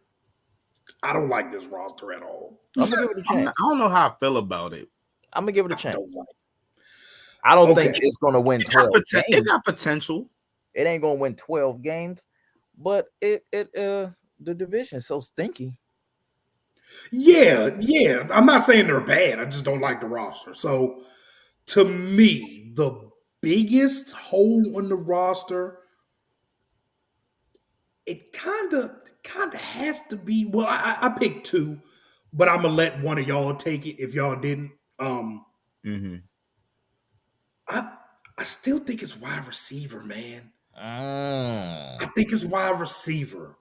I don't like this roster at all. I'm gonna give it a chance. I don't know how I feel about it. I'm gonna give it a chance. I don't think it's gonna win 12 games. It got potential. It ain't gonna win 12 games, but the division is so stinky. Yeah. I'm not saying they're bad. I just don't like the roster. So to me, the biggest hole in the roster, it kind of has to be. Well, I picked two, but I'm gonna let one of y'all take it if y'all didn't. I still think it's wide receiver, man. I think it's wide receiver.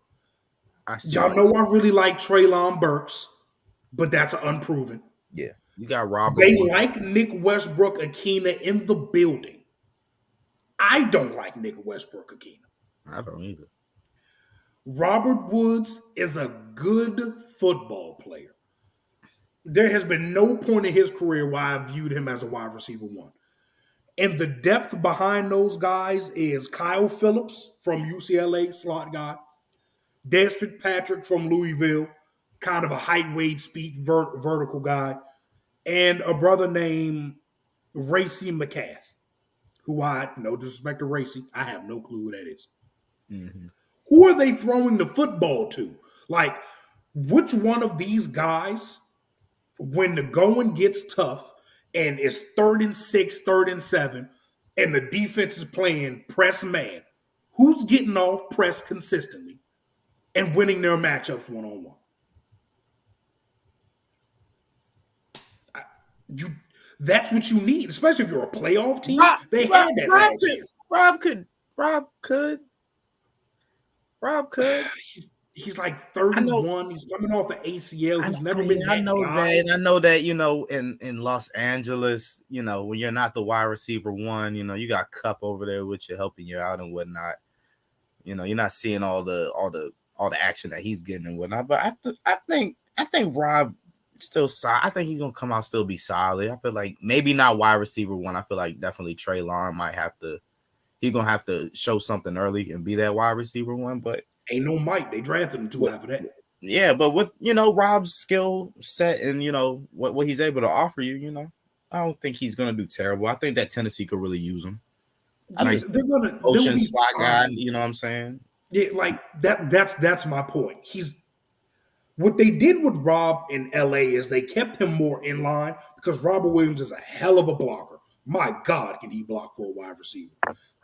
Y'all know I really like Treylon Burks, but that's unproven. Yeah. You got Robert. They like Nick Westbrook-Akina in the building. I don't like Nick Westbrook-Akina. I don't either. Robert Woods is a good football player. There has been no point in his career where I viewed him as a wide receiver one. And the depth behind those guys is Kyle Phillips from UCLA, slot guy. Des Fitzpatrick from Louisville, kind of a height, weight, speed, vertical guy. And a brother named Racy McCath, who no disrespect to Racy, I have no clue who that is. Mm-hmm. Who are they throwing the football to? Like, which one of these guys when the going gets tough and it's 3rd and 6, 3rd and 7, and the defense is playing press man, who's getting off press consistently and winning their matchups one-on-one? You That's what you need, especially if you're a playoff team. They had that last year. Rob could. He's like 31. He's coming off an ACL. He's never been that I know guy. that. I know that, in Los Angeles, when you're not the wide receiver one, you got Cup over there with you, helping you out and whatnot. You're not seeing all the action that he's getting and whatnot. But I think Rob still solid. I think he's gonna come out still be solid. I feel like maybe not wide receiver one. I feel like definitely Treylon might have to. He's gonna have to show something early and be that wide receiver one. But ain't no Mike. They drafted him too after that. Yeah, but with Rob's skill set and what he's able to offer you, I don't think he's gonna do terrible. I think that Tennessee could really use him. Yes, they're gonna ocean slot guy. You know what I'm saying? Yeah, like that. That's my point. What they did with Rob in LA is they kept him more in line because Robert Williams is a hell of a blocker. My God, can he block for a wide receiver?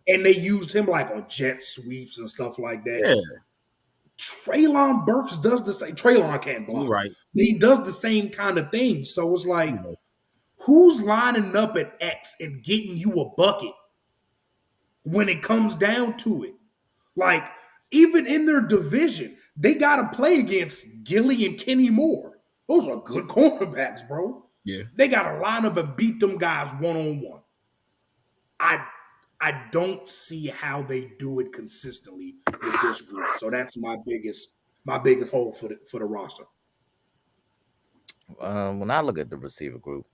And they used him like on jet sweeps and stuff like that. Yeah. Treylon Burks does the same. Treylon can't block. Right. But he does the same kind of thing. So it's like, who's lining up at X and getting you a bucket when it comes down to it? Like, even in their division, they got to play against Gilly and Kenny Moore. Those are good cornerbacks, bro. Yeah. They got to line up and beat them guys one-on-one. I don't see how they do it consistently with this group. So that's my biggest hole for the roster. When I look at the receiver group,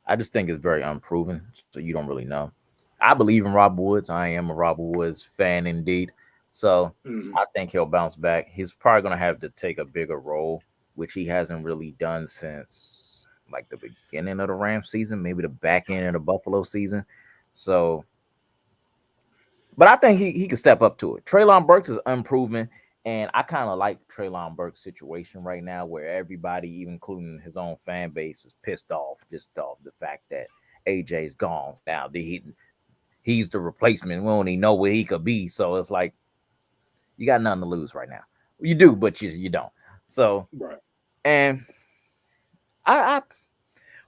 I just think it's very unproven. So you don't really know. I believe in Robert Woods. I am a Robert Woods fan indeed. So I think he'll bounce back. He's probably going to have to take a bigger role, which he hasn't really done since like the beginning of the Rams season, maybe the back end of the Buffalo season. So, but I think he can step up to it. Treylon Burks is unproven, and I kind of like Treylon Burks' situation right now, where everybody, even including his own fan base, is pissed off off the fact that AJ's gone. Now he's the replacement. We don't even know where he could be. So it's like you got nothing to lose right now. You do, but you don't. So right. And I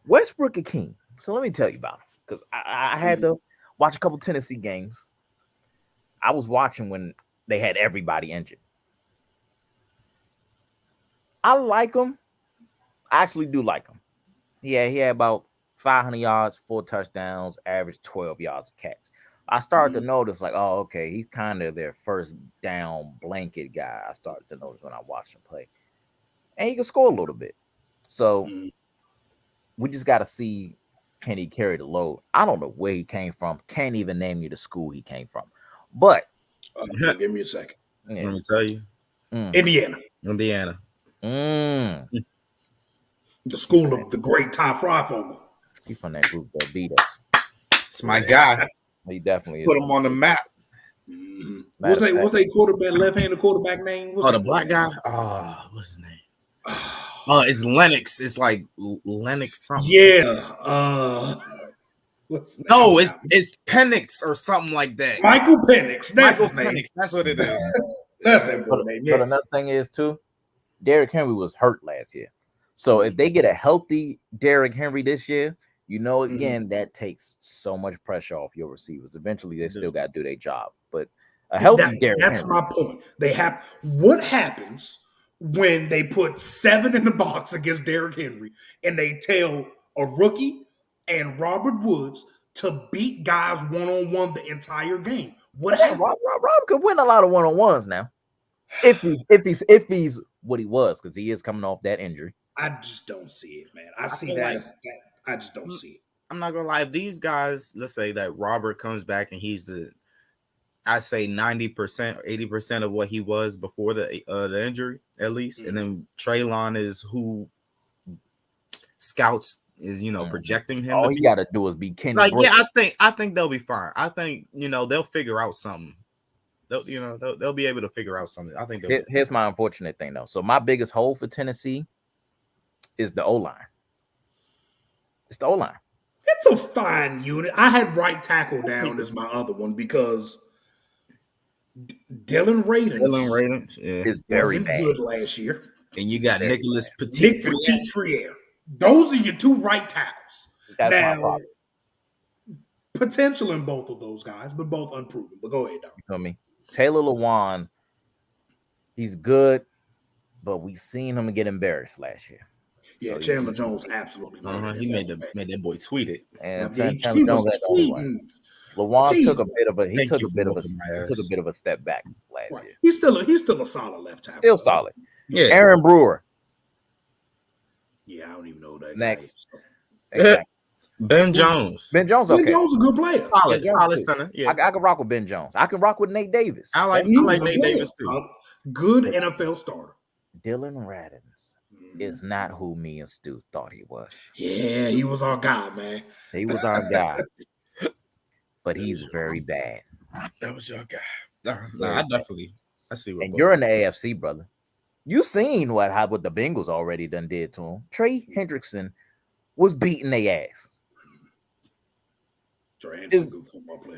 Westbrook Akeem. So let me tell you about him because I had to watch a couple Tennessee games. I was watching when they had everybody injured. I like him. I actually do like him. He had about 500 yards, 4 touchdowns, average 12 yards a catch. I started to notice, like, oh, okay, he's kind of their first down blanket guy. I started to notice when I watched him play. And he can score a little bit. So we just got to see, can he carry the load? I don't know where he came from. Can't even name you the school he came from. But give me a second. Let me tell you. Indiana. The school of the great Ty Freifogel. He's from that group that beat us. It's my guy. He definitely put him on the map. What's they quarterback, left-handed quarterback name? The black guy? Oh, what's his name? It's Lennox. It's like Lennox something. Yeah. It's Penix or something like that. Michael Penix. That's his name. name. That's what it is. That's that name. But another thing is too, Derrick Henry was hurt last year. So if they get a healthy Derrick Henry this year, again, that takes so much pressure off your receivers. Eventually, they still got to do their job. But a healthy Derrick That's Henry. my point. What happens when they put 7 in the box against Derrick Henry and they tell a rookie and Robert Woods to beat guys one-on-one the entire game? What happens? Rob could win a lot of one-on-ones now. If he's what he was, because he is coming off that injury. I just don't see it, man. I see that. I just don't see it. I'm not gonna lie. If these guys, let's say that Robert comes back and he's I say 90% or 80% of what he was before the injury, at least, and then Treylon is who scouts is projecting him. All he got to do is be Kenny. I think they'll be fine. I think they'll figure out something. They'll be able to figure out something. I think. Here's my unfortunate thing though. So my biggest hole for Tennessee is the O-line. It's the O-line. It's a fine unit. I had right tackle down as my other one because Dylan Radins Is very wasn't bad. good last year. And you got Very Nicholas bad. Petit. Nick Petit-Friere. Those are your two right tackles. That's my Now, problem. potential in both of those guys, but both unproven. But go ahead, dog. You feel me? Taylor Lewan, he's good, but we've seen him get embarrassed last year. Yeah, So Chandler Jones absolutely. He made that boy tweet it. And Yeah, Chandler he Jones was had the only one. tweeting. Lewan Jesus. took a bit of a Thank you for whooping my ass. took a bit of a step back last Right. year. He's still a solid left tackle. Still solid. Yeah. Aaron Brewer. Yeah, I don't even know that. Next. Guy, so. Exactly. Ben Jones. Ben Jones, Ben okay. Jones is a good player. Solid center. Yeah. I can rock with Ben Jones. I can rock with Nate Davis. I like He's a Nate good player. Davis too. Good NFL starter. Dylan Radins is not who me and Stu thought he was. Yeah, he was our guy, man. He was our guy, but he's very bad. That was your guy. I see what. And you're in the AFC, brother. You seen what the Bengals already done did to him. Trey Hendrickson was beating their ass.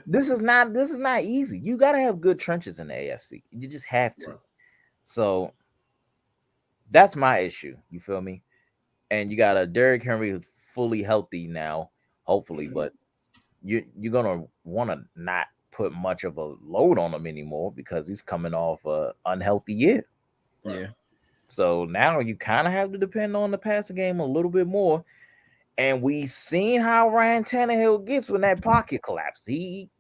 This is not easy. You got to have good trenches in the AFC. You just have to. Right. So that's my issue. You feel me? And you got a Derrick Henry who's fully healthy now, hopefully, but you're gonna want to not put much of a load on him anymore because he's coming off an unhealthy year. Right. Yeah. So now you kind of have to depend on the passing game a little bit more. And we seen how Ryan Tannehill gets when that pocket collapse. He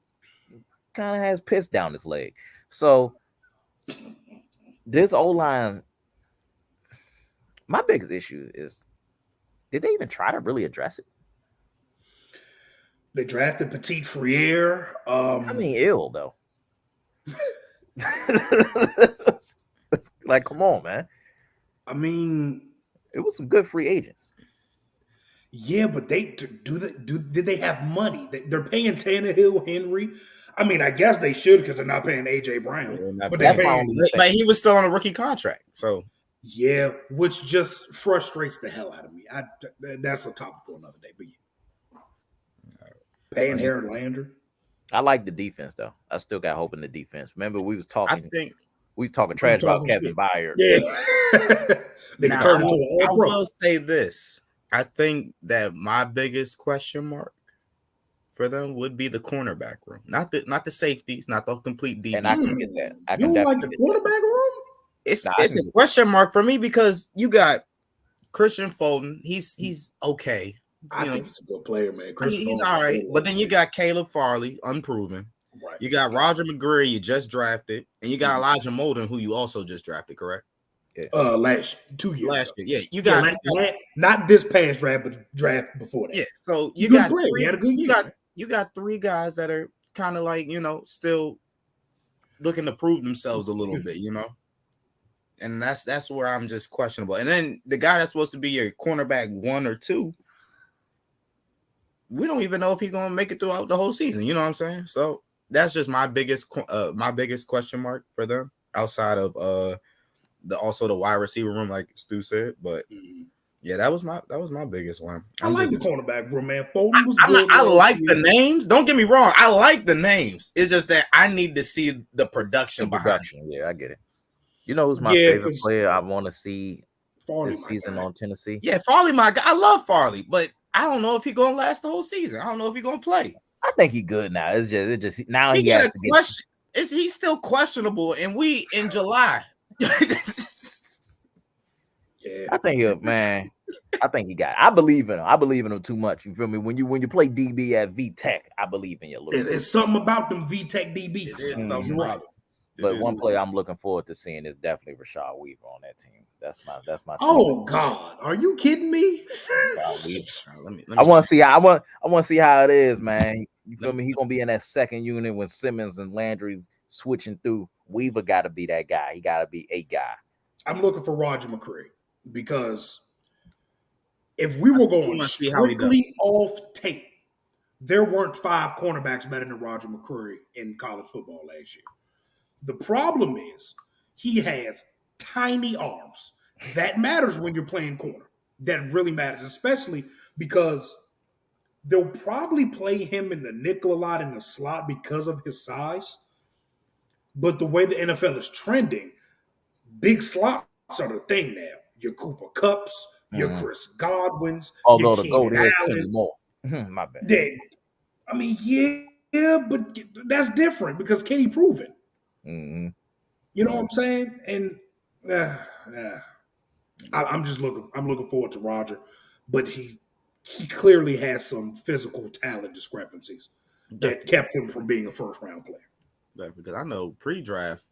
kind of has piss down his leg. So this O-line, my biggest issue is, did they even try to really address it? They drafted Petit-Friere. I mean, ill though. Like, come on, man. I mean, it was some good free agents. Yeah, but did they have money? They're paying Tannehill, Henry. I mean, I guess they should because they're not paying AJ Brown. But he was still on a rookie contract. So yeah, which just frustrates the hell out of me. That's a topic for another day. But yeah. Paying Harold Landry. I like the defense though. I still got hope in the defense. Remember, we was talking. We was talking trash about Kevin Byard. Yeah. I will say this. I think that my biggest question mark for them would be the cornerback room, not the safeties, not the complete defense. And I can get that. You don't like the cornerback room? It's a question mark for me because you got Christian Fulton. He's okay. I think he's a good player, man. He's all right, but then you got Caleb Farley, unproven. Right. You got Roger McGree, you just drafted, and you got Elijah Molden, who you also just drafted, correct? Yeah. Last 2 years. Last year, yeah. You got not this past draft, but draft before that. Yeah. So you got three. Had a good year. You got three guys that are kind of like still looking to prove themselves a little bit, and that's where I'm just questionable. And then the guy that's supposed to be your cornerback 1 or 2, we don't even know if he's gonna make it throughout the whole season. You know what I'm saying? So that's just my biggest question mark for them outside of the wide receiver room, like Stu said. But yeah, that was my biggest one. I like the cornerback room, man. Fulton was good. I like the names. Don't get me wrong. I like the names. It's just that I need to see the production behind it. Yeah, I get it. You know who's my favorite player I want to see this season on Tennessee? Yeah, Farley, my guy. I love Farley, but I don't know if he's gonna last the whole season. I don't know if he's gonna play. I think he's good now. It's just now he has to question. He's still questionable, and we in July. Yeah, I think he got it. I believe in him. I believe in him too much. You feel me? When you play DB at VTech, I believe in you a little bit. It's something about them VTech DBs. It is something about it. But one player I'm looking forward to seeing is definitely Rashad Weaver on that team. That's my. Oh God, are you kidding me? I want to see. I want to see how it is, man. You feel me? He's gonna be in that second unit when Simmons and Landry switching through. Weaver got to be that guy. He got to be a guy. I'm looking for Roger McCray because if we were going strictly off tape, there weren't 5 cornerbacks better than Roger McCray in college football last year. The problem is he has tiny arms. That matters when you're playing corner. That really matters, especially because They'll probably play him in the nickel a lot in the slot because of his size. But the way the NFL is trending, big slots are the thing now. Your Cooper Cups, your Chris Godwins, your Although the Keenan GOAT is Kenny Allen. Moore. My bad. I mean, yeah, but that's different because Kenny proven. Mm-hmm. You know what I'm saying? And I'm looking forward to Roger, but he clearly has some physical talent discrepancies that kept him from being a first round player. Because I know pre-draft,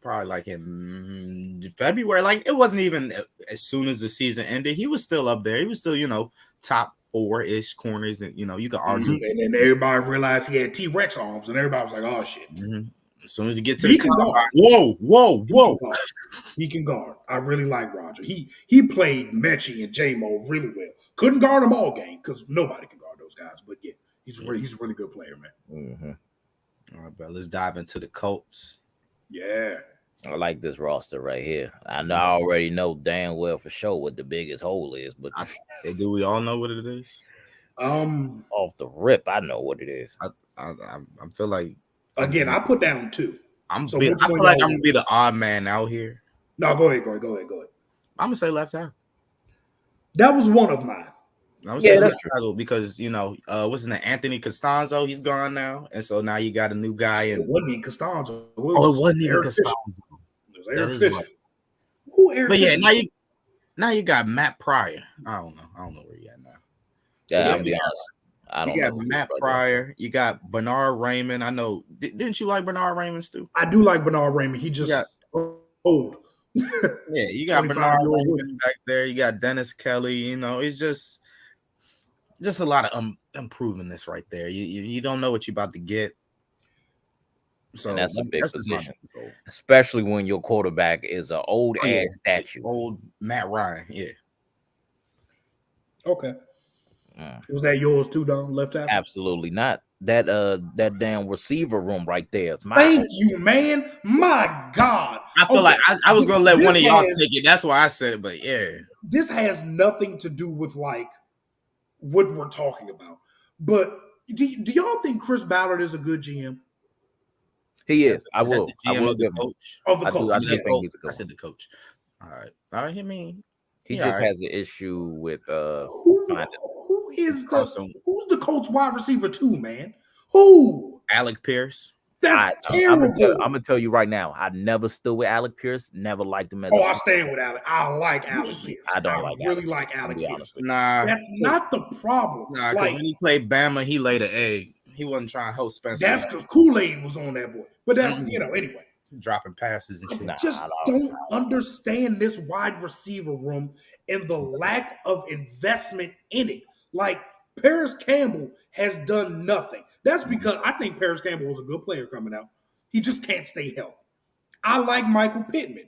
probably like in February, like it wasn't even as soon as the season ended. He was still up there. He was still, top 4-ish corners, and you could argue. Mm-hmm. And then everybody realized he had T-Rex arms, and everybody was like, "Oh shit!" Mm-hmm. As soon as you get to the combine, whoa, he can guard. I really like Roger. He played Mechie and J-Mo really well. Couldn't guard them all game because nobody can guard those guys. But yeah, he's a really good player, man. Mm-hmm. All right, bro. Let's dive into the Colts. Yeah. I like this roster right here. I already know damn well for sure what the biggest hole is, but do we all know what it is? Off the rip, I know what it is. I feel like again, I put down 2. I feel like I'm gonna be the odd man out here. No, go ahead. I'm gonna say left tackle. That was one of mine. I would say left tackle because what's his name? Anthony Costanzo, he's gone now, and so now you got a new guy. And it wasn't even Costanzo. It wasn't even Costanzo. It was Eric Fisher. Who Eric? But yeah, now you got Matt Pryor. I don't know where you at now. Yeah, I'll be honest. You got Matt Pryor. You got Bernard Raymond. I know. Didn't you like Bernard Raymond, Stu? I do like Bernard Raymond. He just old. Yeah, you got Bernard Raymond back there. You got Dennis Kelly. It's just a lot of improving right there. You don't know what you're about to get. So that's a big position, especially when your quarterback is an old ass statue. Old Matt Ryan, yeah. Okay. Was that yours too, Don? Left tackle? Absolutely not. That damn receiver room right there is mine. Thank you, man. My God. I feel like I was gonna let one of y'all take it. That's why I said it, but yeah. This has nothing to do with like what we're talking about. But do y'all think Chris Ballard is a good GM? He is. I will give coach. Of the coach. I think he's a coach. I said the coach. All right. I mean, he just has an issue with who's the Colts wide receiver too, man? Who? Alec Pierce. That's terrible. I'm gonna tell you right now. I never stood with Alec Pierce. Never liked him as. I stand with Alec. I like Alec Pierce. I really like Alec Pierce. Nah, that's not the problem. Nah, because when he played Bama, he laid an egg. He wasn't trying to host Spencer. That's because Kool-Aid was on that boy. But that's anyway. Dropping passes and shit. I just don't understand this wide receiver room and the lack of investment in it. Like Paris Campbell has done nothing. That's because I think Paris Campbell was a good player coming out. He just can't stay healthy. I like Michael Pittman.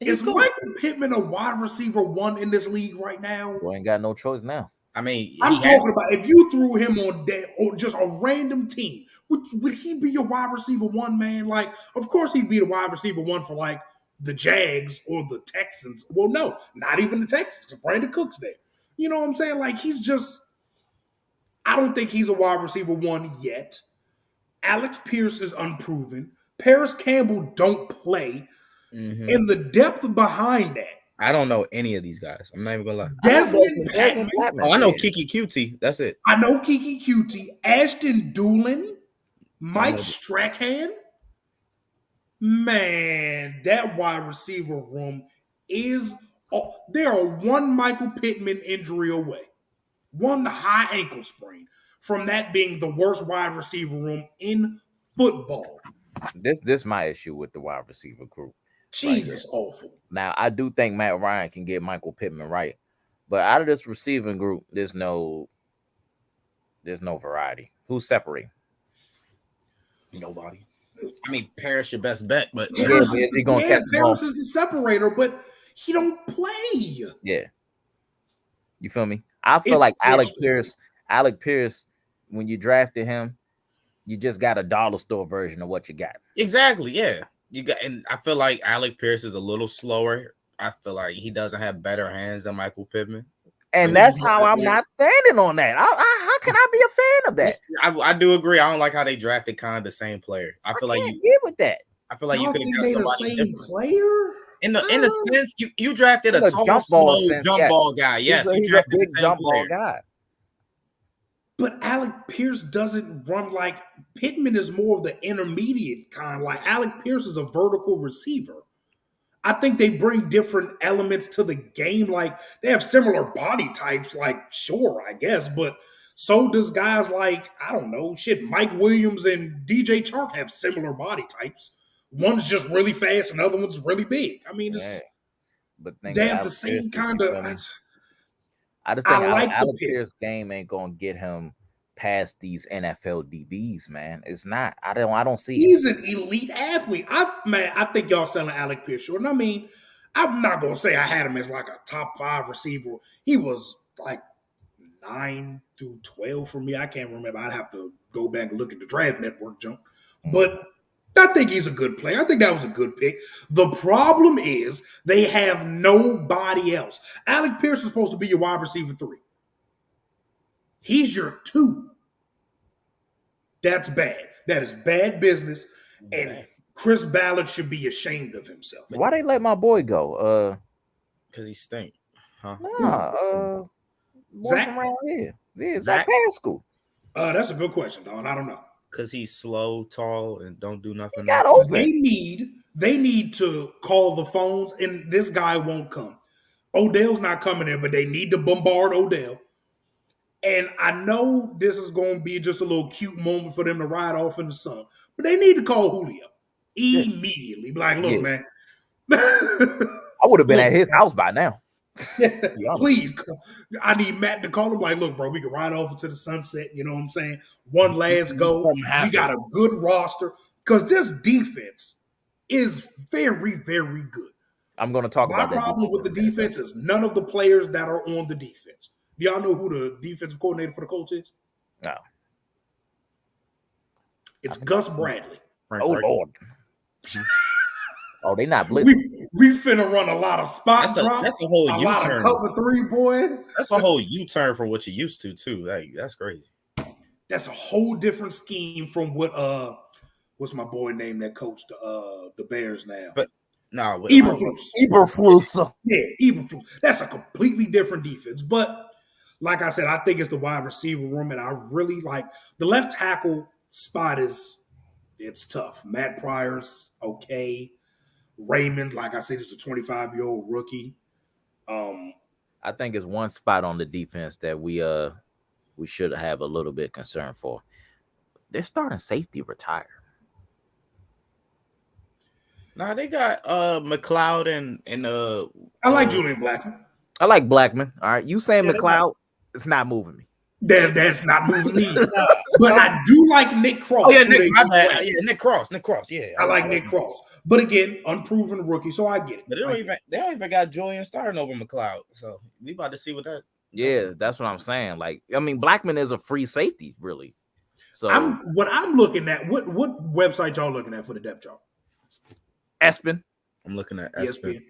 Is Michael Pittman a wide receiver 1 in this league right now? Well, ain't got no choice now. I mean, I'm talking about if you threw him on or just a random team, would he be a wide receiver 1, man? Like, of course he'd be the wide receiver 1 for like the Jags or the Texans. Well, no, not even the Texans. Brandon Cook's there. You know what I'm saying? Like, I don't think he's a wide receiver 1 yet. Alex Pierce is unproven. Paris Campbell don't play. Mm-hmm. And the depth behind that. I don't know any of these guys. I'm not even gonna lie. Desmond Patman. Oh, I know Kiki QT. That's it. I know Kiki QT. Ashton Doolin. Mike Strahan. Man, that wide receiver room is. They are one Michael Pittman injury away. One high ankle sprain from that being the worst wide receiver room in football. This my issue with the wide receiver group. Jesus, awful. Now, I do think Matt Ryan can get Michael Pittman right. But out of this receiving group, there's no variety. Who's separating? Nobody. I mean, Parrish your best bet, but Parrish is the separator, but he don't play. Yeah. You feel me? I feel like Alec Pierce, when you drafted him, you just got a dollar store version of what you got. Exactly, yeah. And I feel like Alec Pierce is a little slower. I feel like he doesn't have better hands than Michael Pittman. And that's how I'm not standing on that. How can I be a fan of that? I do agree. I don't like how they drafted kind of the same player. I feel like can't get with that. I feel like you Y'all could have think got they the somebody same different. player? In the sense, you drafted a In a tall, jump ball slow sense, jump yeah. ball guy. Yes, you He's a drafted big the same jump ball player. guy. But Alec Pierce doesn't run like Pittman is more of the intermediate kind. Like Alec Pierce is a vertical receiver. I think they bring different elements to the game. Like they have similar body types, like sure, I guess, but so does guys like, I don't know, shit, Mike Williams and DJ Chark have similar body types. One's just really fast and the other one's really big. I mean, Yeah. But they have the same kind of. I just think Alec Pierce's game ain't gonna get him past these NFL DBs, man. It's not. I don't see. He's an elite athlete. I think y'all selling Alec Pierce short. And I mean, I'm not gonna say I had him as like a top 5 receiver. He was like 9 through 12 for me. I can't remember. I'd have to go back and look at the draft network junk. But I think he's a good player. I think that was a good pick. The problem is they have nobody else. Alec Pierce is supposed to be your wide receiver 3. He's your 2. That's bad. That is bad business. And Chris Ballard should be ashamed of himself. Why they let my boy go? Because he stink. Huh? Boy Zach? from around here. Yeah, Zach? Zach Pascal. That's a good question, Don. I don't know. Because he's slow, tall, and don't do nothing. He got open. They need to call the phones, and this guy won't come. Odell's not coming in, but they need to bombard Odell. And I know this is going to be just a little cute moment for them to ride off in the sun, but they need to call Julio immediately. Be like, look, man. I would have been at his house by now. Please, I need Matt to call him. Like, look, bro, we can ride off into the sunset. You know what I'm saying? One last go. We got a good roster because this defense is very, very good. I'm going to talk about that. My problem with the defense is none of the players that are on the defense. Do y'all know who the defensive coordinator for the Colts is? No. It's Gus Bradley. Lord. Oh, they not blitzing. We finna run a lot of spot drop. That's a whole U-turn. lot of cover 3, boy. That's a whole U-turn from what you used to, too. That's crazy. That's a whole different scheme from what what's my boy name that coached the Bears now? But no, Eberflus. Yeah, Eberflus. That's a completely different defense. But like I said, I think it's the wide receiver room, and I really like the left tackle spot it's tough. Matt Pryor's okay. Raymond, like I said, is a 25-year-old rookie. I think it's one spot on the defense that we should have a little bit concern for. They're starting safety retired. Nah, they got McLeod and I like Julian Blackman. I like Blackman. All right, you saying McLeod? It's not moving me. That's not moving me. But I do like Nick Cross. Oh yeah, Nick Cross. Nick Cross. Yeah, I like Nick Cross. But again, unproven rookie, so I get it. But they don't even got Julian starting over McLeod. So we about to see what that. Yeah, that's what I'm saying. Like, I mean, Blackman is a free safety, really. So what I'm looking at, what website y'all looking at for the depth chart? ESPN. I'm looking at ESPN.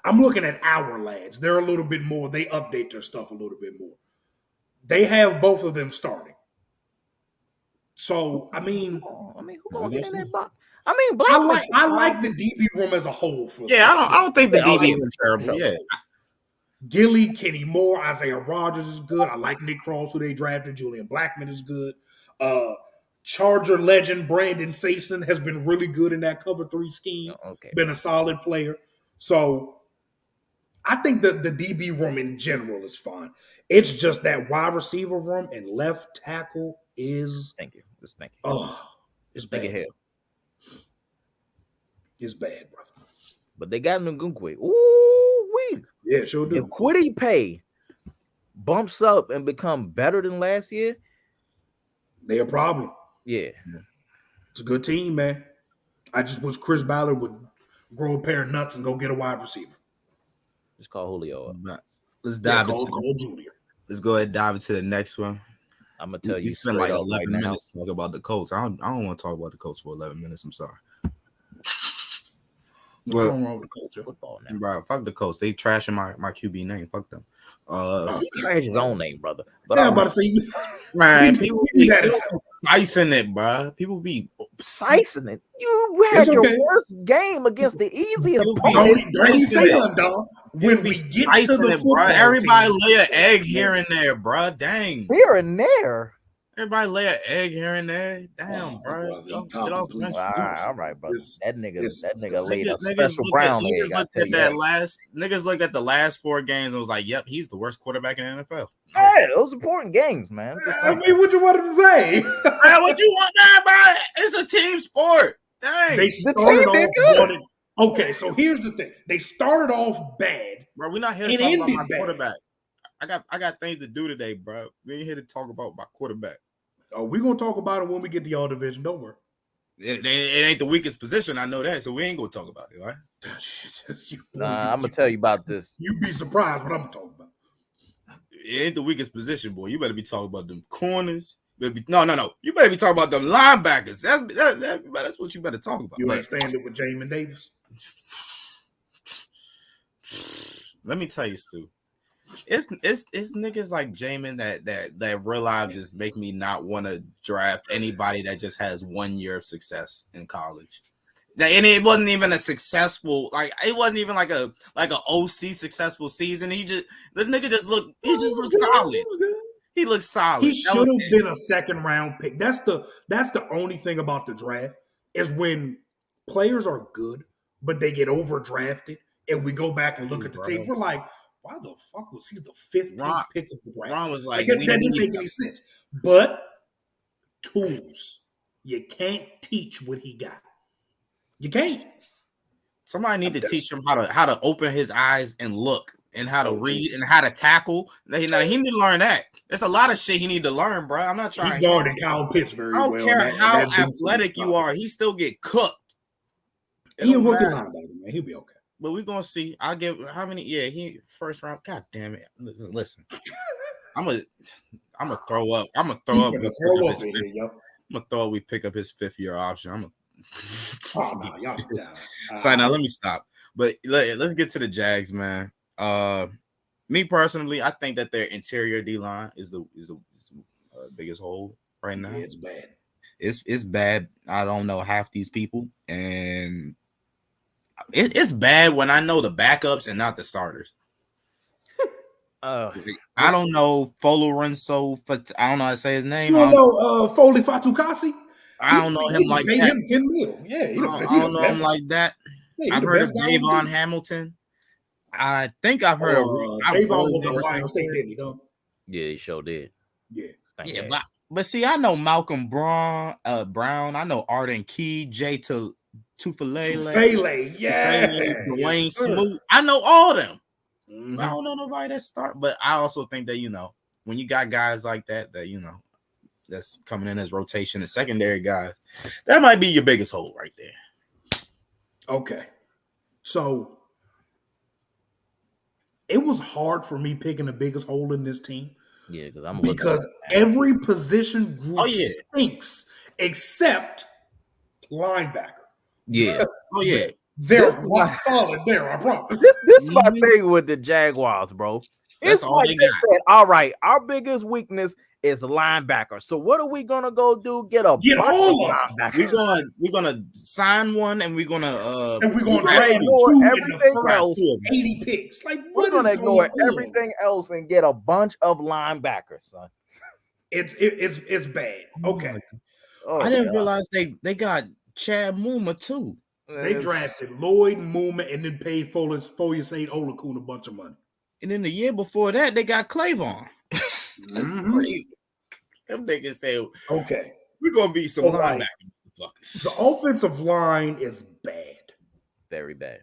I'm looking at Our Lads. They're a little bit more. They update their stuff a little bit more. They have both of them starting. So who gonna get in that box? Blackman. I like the DB room as a whole. I don't think the DB is terrible. Yeah. Gilly, Kenny Moore, Isaiah Rodgers is good. I like Nick Cross, who they drafted. Julian Blackman is good. Charger legend Brandon Faison has been really good in that cover 3 scheme. Been a solid player. So I think the DB room in general is fine. It's just that wide receiver room and left tackle is. Thank you. Just thank you. Oh, it's bad. It's bad, brother. But they got Ngukwe. Ooh, wee. Yeah, sure do. If Kwity Paye bumps up and become better than last year, they're a problem. Yeah. It's a good team, man. I just wish Chris Ballard would grow a pair of nuts and go get a wide receiver. Just call Julio up. Let's dive into Let's go ahead and dive into the next one. I'm gonna tell you. Spend like 11 minutes talking about the Colts. I don't want to talk about the Colts for 11 minutes. I'm sorry. What's wrong with the Colts? Football now. Bro, fuck the Colts. They trashing my QB name. Fuck them. He trash his own name, brother. But Yeah, I'm about to say, man, people be that slicing it, bro. People be slicing it. You had your worst game against the easy opponent. Don't even say nothing, dog. When we get to the football, everybody lay an egg here and there, bro. Dang. Here and there. Everybody lay an egg here and there. Damn, bro. All right, brother. That nigga laid a special brown egg. Niggas looked at the last 4 games and was like, "Yep, he's the worst quarterback in the NFL." Hey, those important games, man. I mean, what you want him to say? Man, what you want now, bro? It's a team sport. Dang. They started off okay, so here's the thing. They started off bad. Bro, we're not here to talk about my quarterback. I got things to do today, bro. We ain't here to talk about my quarterback. Oh, we're gonna talk about it when we get to y'all division. Don't worry. It ain't the weakest position. I know that, so we ain't gonna talk about it, all right? Nah, I'm gonna tell you about this. You'd be surprised what I'm gonna talk about. It ain't the weakest position, boy. You better be talking about them corners. No. You better be talking about them linebackers. That's what you better talk about. You ain't standing with Jamin Davis. Let me tell you, Stu. It's niggas like Jamin that real life just make me not want to draft anybody that just has 1 year of success in college. And it wasn't even a successful, it wasn't even like a OC successful season. The nigga just looked solid. He looks solid. He should have been a second round pick. That's the only thing about the draft is when players are good, but they get overdrafted, and we go back and look at the tape. We're like, why the fuck was he the 15th pick of the draft? Ron was like, that didn't make any sense. But tools, you can't teach what he got. You can't. Somebody need to teach him how to open his eyes and look, and how to read and how to tackle. He need to learn that. There's a lot of shit he need to learn, bro. I'm not trying. He guarded Kyle Pitts very well. I don't care how athletic you are. He still get cooked. He's a rookie linebacker, man. He'll be okay. But we're gonna see. I'll give how many? Yeah, he first round. God damn it! Listen, I'm gonna throw up. I'm gonna throw up. I'm gonna throw up. We pick up his 5th-year option. So now let me stop. But let's get to the Jags, man. Me personally, I think that their interior D line is the biggest hole right now. Yeah, it's bad. It's bad. I don't know half these people, and it's bad when I know the backups and not the starters. I don't know Folorenzo. I don't know how to say his name. You don't know Foley Fatukasi? I don't know him like that. Him $10 million. Yeah, I don't know him like that. I've heard of Davon Hamilton. I think I've heard of Davon was the Ohio State, didn't he? Yeah, he sure did. Yeah. But see, I know Malcolm Brown. I know Arden Key, Jay Tufele, yeah, Dwayne Smoot. I know all of them. Mm-hmm. I don't know nobody that start, but I also think that when you got guys like that that's coming in as rotation and secondary guys, that might be your biggest hole right there. Okay, so it was hard for me picking the biggest hole in this team. Yeah, because every position group stinks except linebacker. Yeah. Oh yeah. They're solid there, I promise. This is my thing with the Jaguars, bro. It's like they said, all right, our biggest weakness is linebacker. So what are we gonna go do? Get bunch of linebackers. We're gonna sign one, and we're gonna trade two in the first 80 picks. Like we're gonna ignore everything else and get a bunch of linebackers, son. It's bad. Okay. I didn't realize they got Chad Muma too. They drafted Lloyd Muma and then paid Foyesade Olakun a bunch of money. And then the year before that, they got Clavon. That's crazy. Them niggas say, okay, we're gonna be some linebackers. The offensive line is bad. Very bad.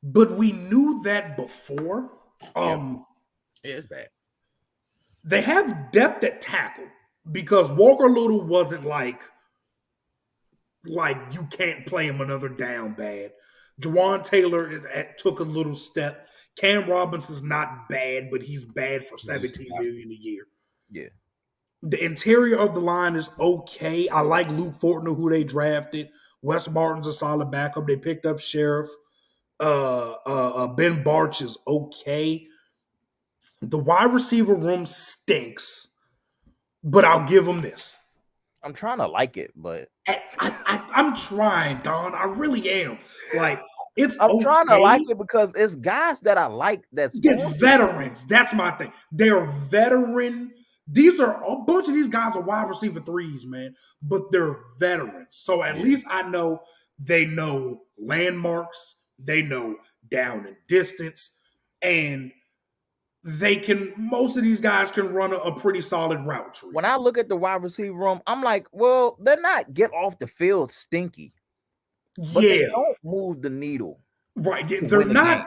But we knew that before. Yeah, it's bad. They have depth at tackle because Walker Little wasn't like you can't play him another down bad. Jawan Taylor took a little step. Cam Robinson's not bad, but he's bad for $17 million a year. Yeah. The interior of the line is okay. I like Luke Fortner, who they drafted. Wes Martin's a solid backup. They picked up Sheriff. Ben Barch is okay. The wide receiver room stinks, but I'll give him this. I'm trying to like it, but I'm trying, Don. I really am. Like, it's I'm trying to like okay. it because it's guys that I like that's It's on it. veterans. That's my thing. They're veteran. These are a bunch of these guys are wide receiver threes, man, but they're veterans. So at least I know they know landmarks, they know down and distance, and they can. Most of these guys can run a pretty solid route tree. When I look at the wide receiver room, I'm like, well, they're not get off the field stinky, but they don't move the needle. Right. They're not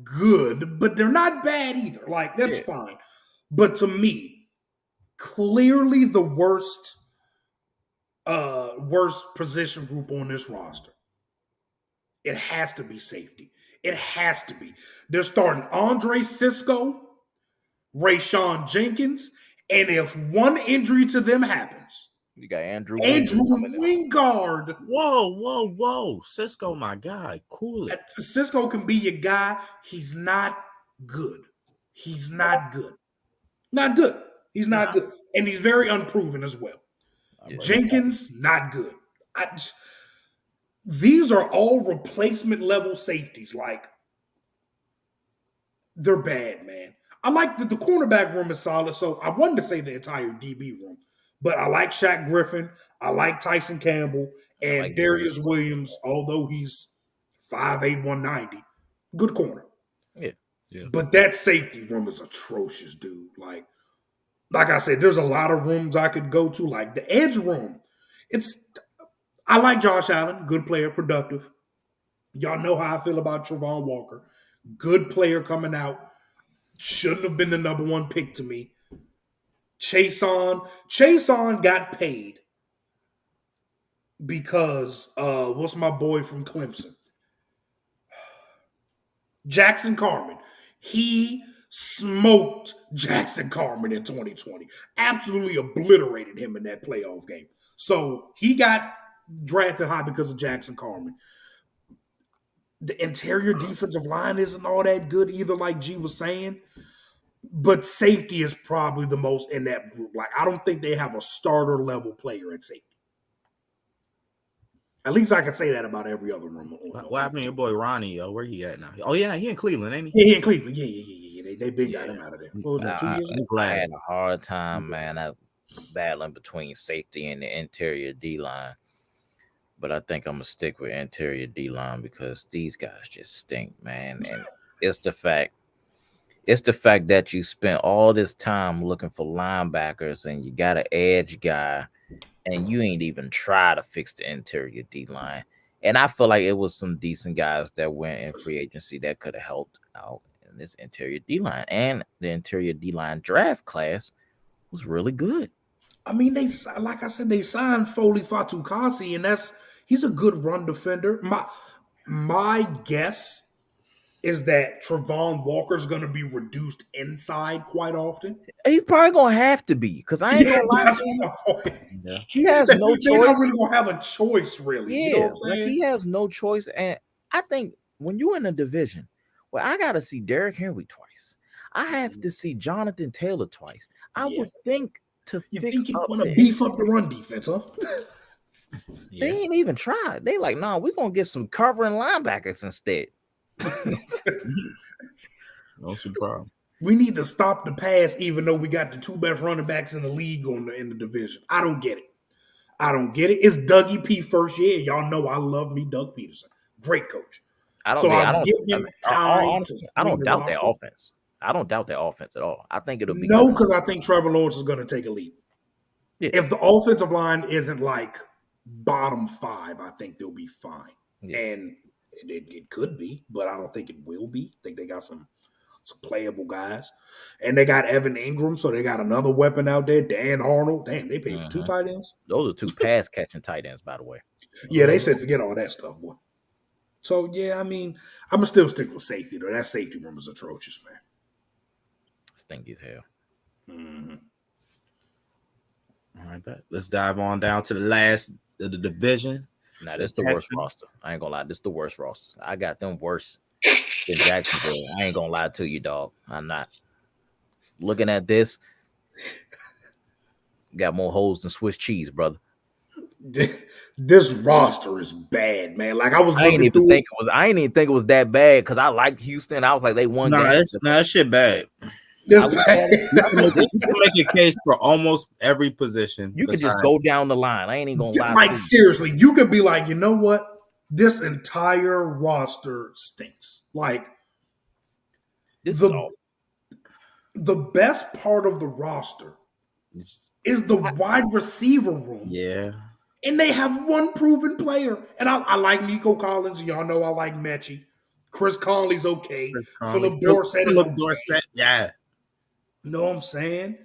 good, but they're not bad either. Like, that's fine. But to me, clearly the worst position group on this roster. It has to be safety. It has to be. They're starting Andre Cisco, Rayshawn Jenkins, and if one injury to them happens, you got Andrew Wingard. Whoa. Cisco, my guy. Cool it. Cisco can be your guy. He's not good. He's not good. Not good. He's not good. And he's very unproven as well. Jenkins, not good. These are all replacement level safeties. Like, they're bad, man. I like the cornerback room is solid. So I wanted to say the entire DB room, but I like Shaq Griffin. I like Tyson Campbell and like Darius Williams, although he's 5'8", 190. Good corner. Yeah. But that safety room is atrocious, dude. Like I said, there's a lot of rooms I could go to. Like the edge room. I like Josh Allen, good player, productive. Y'all know how I feel about Travon Walker. Good player coming out. Shouldn't have been the number one pick to me. Chason got paid because what's my boy from Clemson? Jackson Carman. He smoked Jackson Carman in 2020. Absolutely obliterated him in that playoff game. So he got drafted high because of Jackson Carman. The interior defensive line isn't all that good either, like G was saying. But safety is probably the most in that group. Like, I don't think they have a starter level player at safety. At least I can say that about every other room. What happened to your boy Ronnie? Where he at now? Oh yeah, he in Cleveland, ain't he? Yeah, he in Cleveland. Yeah. They big got him out of there. What was that, 2 years ago? I had a hard time, man, battling between safety and the interior D line. But I think I'm gonna stick with interior D line because these guys just stink, man. And it's the fact that you spent all this time looking for linebackers and you got an edge guy and you ain't even try to fix the interior D line. And I feel like it was some decent guys that went in free agency that could have helped out in this interior D line. And the interior D line draft class was really good. I mean, they signed Foley Fatukasi, and he's a good run defender. My guess is that Travon Walker's going to be reduced inside quite often. He's probably going to have to be because I ain't going to lie to him. He has no choice. They're not really going to have a choice, really. Yeah, you know what I'm saying? He has no choice. And I think when you're in a division, well, I got to see Derrick Henry twice. I have to see Jonathan Taylor twice. I would think you think you want to beef up the run defense, huh? They ain't even tried. They like, nah, we're going to get some covering linebackers instead. No problem. We need to stop the pass, even though we got the two best running backs in the league in the division. I don't get it. It's Dougie P first year. Y'all know I love me Doug Peterson. Great coach. I don't doubt their offense. I don't doubt their offense at all. I think it'll be because I think Trevor Lawrence is going to take a leap. Yeah. If the offensive line isn't like bottom 5, I think they'll be fine. Yeah. And it could be, but I don't think it will be. I think they got some playable guys. And they got Evan Ingram, so they got another weapon out there. Dan Arnold. Damn, they paid for 2 tight ends. Those are 2 pass-catching tight ends, by the way. Yeah, they said forget all that stuff, boy. So, yeah, I mean, I'm going to still stick with safety, though. That safety room is atrocious, man. Stinky as hell. Mm-hmm. All right, bet. Let's dive on down to the last of the division. Nah, that's the worst roster. I ain't gonna lie. This is the worst roster. I got them worse in Jacksonville. I ain't gonna lie to you, dog. I'm not looking at this. Got more holes than Swiss cheese, brother. This roster is bad, man. Like I was I ain't looking even through think it was. I ain't even think it was that bad because I liked Houston. I was like, they won Nah, games. that shit bad. I it's looked bad. at it. You can make a case for almost every position. You could just besides- go down the line. I ain't even gonna lie Like to you. seriously, you could be like, you know what? This entire roster stinks. Like This is the all. the best part of the roster It's- is the wide receiver room. yeah. And they have one proven player. And I like Nico Collins. Y'all know I like Mechie. Chris Conley's okay. Chris Conley. Philip Dorsett is Philip okay. Dorsett, yeah. You know what I'm saying?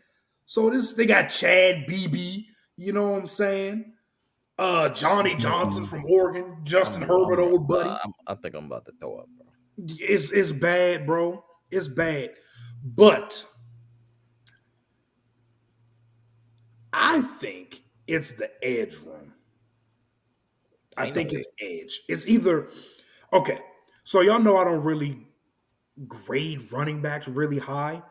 So they got Chad BB. You know what I'm saying? Johnny Johnson from Oregon. Justin Herbert, old buddy. I think I'm about to throw up, bro. It's bad, bro. It's bad. But I think it's the edge room. I think it's edge. It's either okay. So y'all know I don't really grade running backs really high,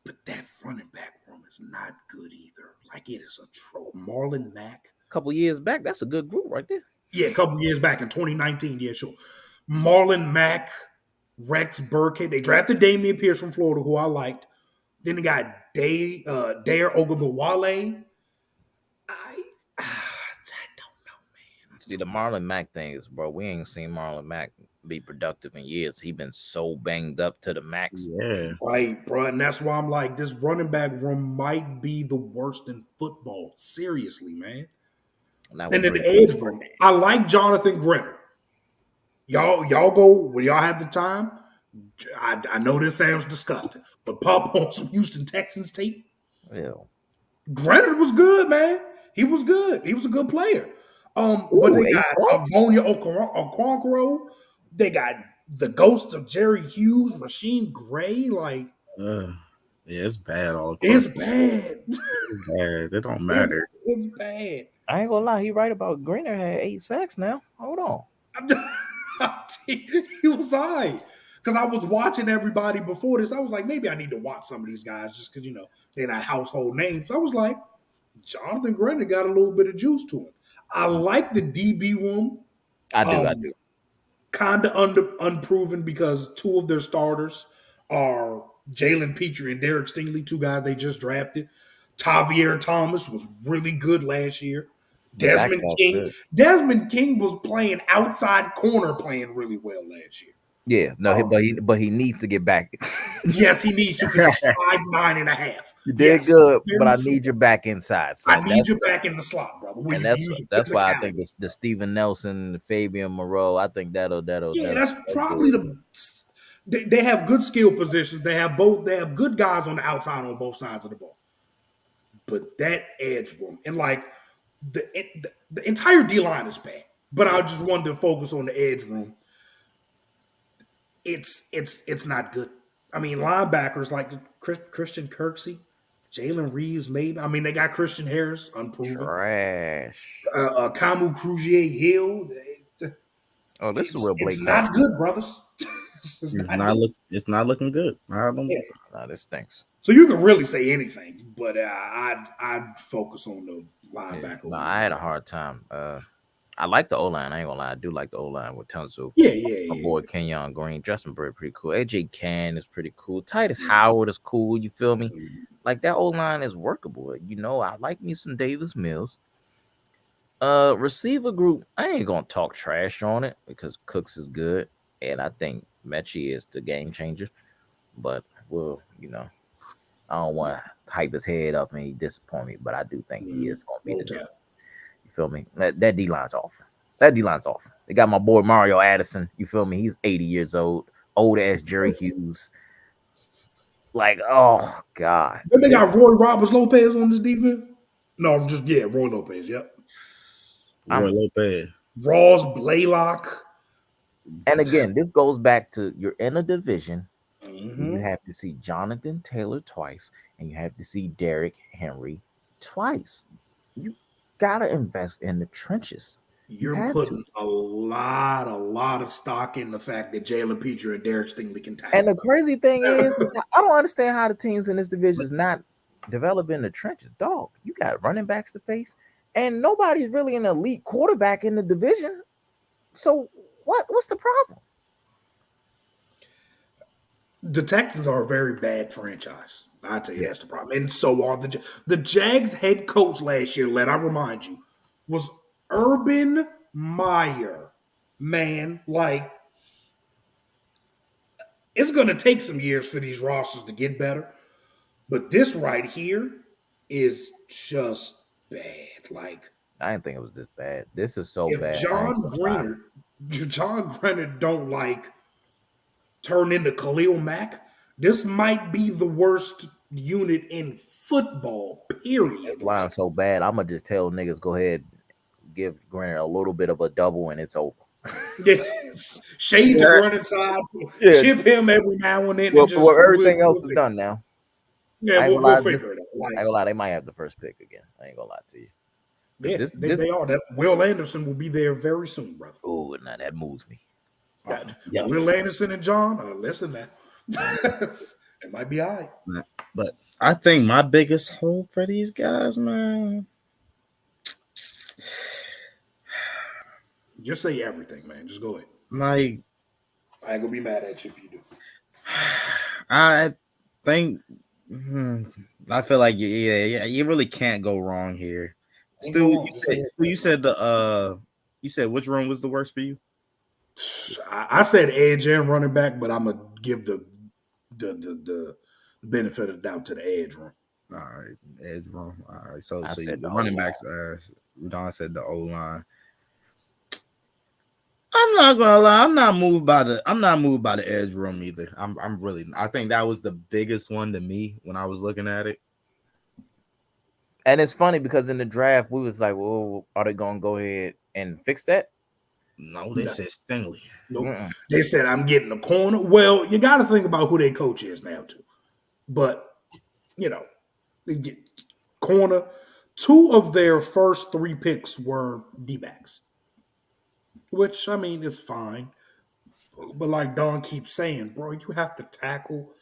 but that running back room is not good either. Like it is a troll. Marlon Mack. A couple years back, that's a good group right there. Yeah, a couple years back in 2019. Yeah, sure. Marlon Mack, Rex Burkhead. They drafted Damian Pierce from Florida, who I liked. Then they got Dare Ogunbowale. I don't know, man. See, the Marlon Mack thing is, bro, we ain't seen Marlon Mack be productive in years. He been so banged up to the max. Yeah. Right, bro. And that's why I'm like, this running back room might be the worst in football. Seriously, man. And then the edge room. I like Jonathan Grenner. Y'all go when y'all have the time. I know this sounds disgusting, but pop on some Houston Texans tape. Yeah. Grenner was good, man. He was good. He was a good player. But they got Avonia Okonkwo. They got the ghost of Jerry Hughes, Rasheem Gray. Like, yeah, it's bad all across. it's bad. It's bad. It don't matter. It's bad. I ain't gonna lie, he right about Greener had 8 sacks now. Hold on. He was all right. Because I was watching everybody before this. I was like, maybe I need to watch some of these guys just because, they're not household names. I was like, Jonathan Grenner got a little bit of juice to him. I like the DB room. I do. Kind of unproven because two of their starters are Jalen Petrie and Derek Stingley, two guys they just drafted. Tavier Thomas was really good last year. Desmond King was playing outside corner, playing really well last year. Yeah, no, but he needs to get back. Yes, he needs to because he's 5'9.5". You did good, but I need your back inside. I need you back in the slot, brother. And that's why I think the Steven Nelson, the Fabian Moreau. I think that'll. Yeah, that's probably They have good skill positions. They have good guys on the outside on both sides of the ball. But that edge room and like the entire D line is bad. But I just wanted to focus on the edge room. It's not good. I mean, linebackers like Christian Kirksey, Jalen Reeves, maybe. I mean, they got Christian Harris, unproven. Trash. Kamu Crugier Hill. This is real Blake. It's not good, brothers. It's not looking good. No, this stinks. So you can really say anything, but I'd focus on the linebacker. Yeah, no, I had a hard time. I like the O-line. I ain't gonna lie. I do like the O-line with Tunsil. My boy Kenyon Green. Justin Bird pretty cool. AJ Cann is pretty cool. Titus Howard is cool. You feel me? Like that O-line is workable. I like me some Davis Mills. Receiver group, I ain't gonna talk trash on it because Cooks is good. And I think Mechie is the game changer. But I don't want to hype his head up and he disappoint me, but I do think he is gonna be the dude. You feel me? That D-line's awful. They got my boy Mario Addison. You feel me? He's 80 years old as Jerry Hughes. Like, oh God. Then they got Roy Roberts Lopez on this defense. No, Roy Lopez. Yep. Roy Lopez. Ross Blaylock. And again, this goes back to you're in a division. Mm-hmm. You have to see Jonathan Taylor twice, and you have to see Derrick Henry twice. You gotta invest in the trenches. You're putting a lot of stock in the fact that Jalen Petrie and Derek Stingley can tackle. And the crazy thing is, I don't understand how the teams in this division is not developing the trenches. Dog, you got running backs to face, and nobody's really an elite quarterback in the division. So what's the problem? The Texans are a very bad franchise. I tell you, that's the problem. And so are the Jags head coach last year, let I remind you, was Urban Meyer. Man, like, it's going to take some years for these rosters to get better. But this right here is just bad. Like, I didn't think it was this bad. This is so if bad. John Grenner don't like turn into Khalil Mack, this might be the worst unit in football, period. Line so bad, I'm gonna just tell niggas go ahead, give Grenner a little bit of a double, and it's over. Yes. Shade the Grenner side, chip him every now and then. Well, and just, everything else is done now. Yeah, we'll figure it out. I ain't gonna lie, they might have the first pick again. I ain't gonna lie to you. Yeah, they are. That Will Anderson will be there very soon, brother. Oh, now that moves me. Will Anderson and John, listen, man. It might be all right. But I think my biggest hope for these guys, man. Just say everything, man. Just go ahead. Like, I ain't gonna be mad at you if you do. I think I feel like you really can't go wrong here. Stu, you said you said which room was the worst for you? I said edge and running back, but I'm gonna give the benefit of the doubt to the edge room. All right, edge room. All right, so the running backs. Don said the O line. I'm not gonna lie. I'm not moved by the edge room either. I think that was the biggest one to me when I was looking at it. And it's funny because in the draft we was like, well, are they gonna go ahead and fix that? No, they said Stingley. Nope. They said I'm getting a corner. Well, you got to think about who their coach is now too. But they get corner. 2 of their first 3 picks were D-backs, which I mean is fine. But like Don keeps saying, bro, you have to tackle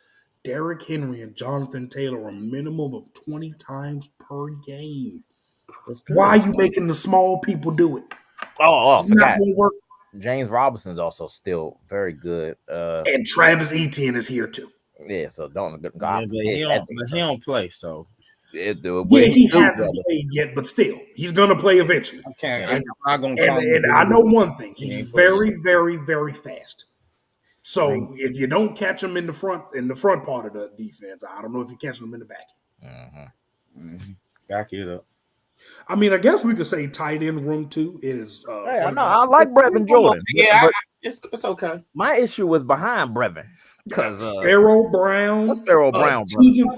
Derrick Henry and Jonathan Taylor a minimum of 20 times per game. Why are you making the small people do it? Oh, forgot. James Robinson's also still very good. And Travis Etienne is here too. Yeah, so don't. But he don't play, so. He hasn't played yet, but still, he's going to play eventually. And I know one thing: he's very, very, very fast. So if you don't catch him in the front part of the defense, I don't know if you catch him in the back. Back it up. I mean, I guess we could say tight end room too. It is. I like Brevin Jordan. Yeah, it's okay. My issue was behind Brevin because Pharaoh Brown. What's Pharaoh Brown? Tegan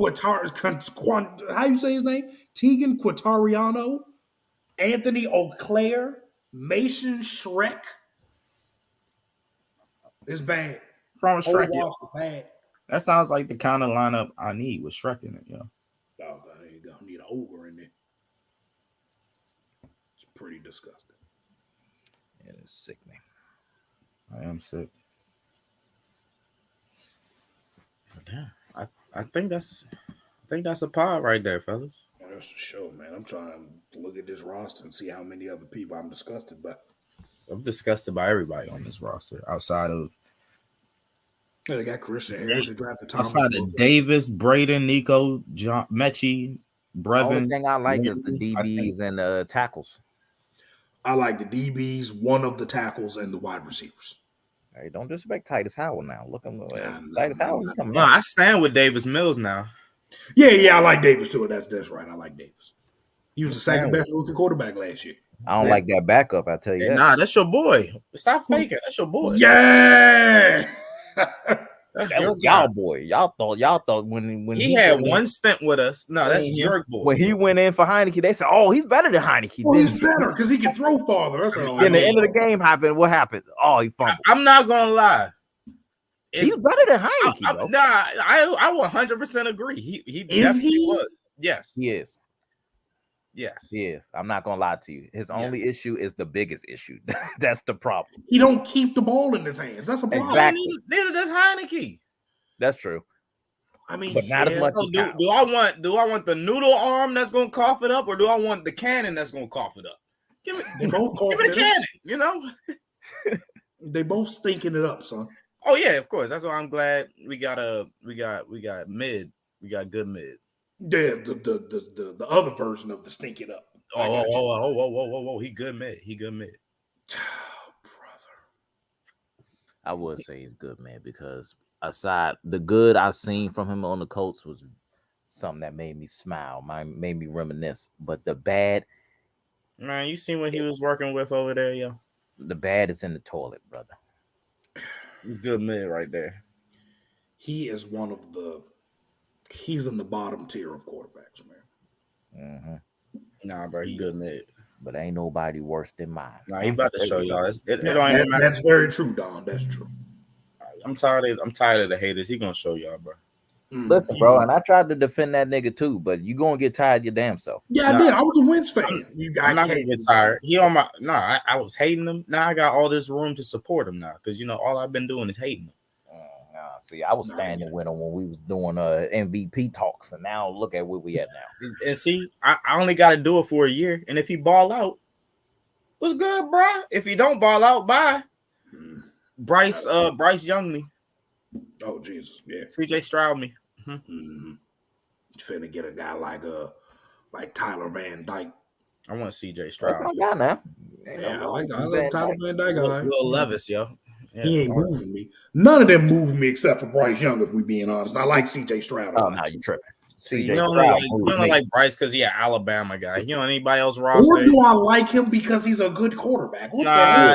how you say his name? Tegan Quatariano, Anthony Auclair, Mason Shrek. It's bad. From Shrek, bad. That sounds like the kind of lineup I need with Shrek in it, Oh, there you go. Need an ogre in there. It's pretty disgusting. It is sickening. I am sick. Yeah, I think that's a pod right there, fellas. Yeah, that's for sure, man. I'm trying to look at this roster and see how many other people I'm disgusted by. I'm disgusted by everybody on this roster outside of. Yeah, they got Christian Harris. They drafted Thomas. Outside of Davis, Braden, Nico, John, Mechie, Brevin. The only thing I like is the DBs and the tackles. I like the DBs, one of the tackles, and the wide receivers. Hey, don't disrespect Titus Howard now. Look him. Titus Howard. No, I stand with Davis Mills now. Yeah, I like Davis too. That's right. I like Davis. He was the second best rookie quarterback last year. I don't like that backup. I tell you that. Nah, that's your boy. Stop faking. That's your boy. Yeah. That was y'all boy. Y'all thought when he had one stint with us. No, that's your boy. When he went in for Heineke, they said, "Oh, he's better than Heineke." Well, he's better because he can throw farther. That's all. Then the end of the game happened. What happened? Oh, he fumbled. I'm not gonna lie. He's better than Heineke. I 100% agree. He was. Yes, he is. Yes. He is. I'm not gonna lie to you. His only issue is the biggest issue. That's the problem. He don't keep the ball in his hands. That's a problem. Exactly. Neither does Heineke. That's true. I mean, But not as much So as do I want the noodle arm that's gonna cough it up, or do I want the cannon that's gonna cough it up? Give me They both give me the cannon, you know? They both stinking it up, son. Oh yeah, of course. That's why I'm glad we got mid. We got good mid. Yeah, the other version of the stinking up. Oh, he good mid. He good mid. Oh, brother. I would say he's good, man, because aside the good I've seen from him on the Colts was something that made me smile, made me reminisce. But the bad, man, you seen what he was working with over there, yo? The bad is in the toilet, brother. He's good mid right there. He is one of the. He's in the bottom tier of quarterbacks, man. Mm-hmm. Nah, bro, he good mid. But ain't nobody worse than mine. Nah, he about to show y'all. That's very true, Don. That's true. I'm tired of the haters. He gonna show y'all, bro. Listen, bro, and I tried to defend that nigga too, but you gonna get tired your damn self. Yeah, I did. I was a Wentz fan. I'm not gonna get tired. He on my I was hating him. Now I got all this room to support him now because all I've been doing is hating him. See, I was standing with him when we was doing MVP talks, and now look at where we at now. And see, I only got to do it for a year, and if he ball out, what's good, bro? If he don't ball out, bye. Bryce Youngly. Oh Jesus, yeah. CJ Stroud me. Finna get a guy like Tyler Van Dyke. I want CJ Stroud. That's my guy now. Yeah, I like Tyler Van Dyke. Will Levis, yo. Yeah, he ain't moving me. None of them move me except for Bryce Young, if we being honest. I like CJ Stroud. Oh, no, you tripping. CJ you don't like Bryce because he's an Alabama guy. You know anybody else roster? Or do I like him because he's a good quarterback? Nah.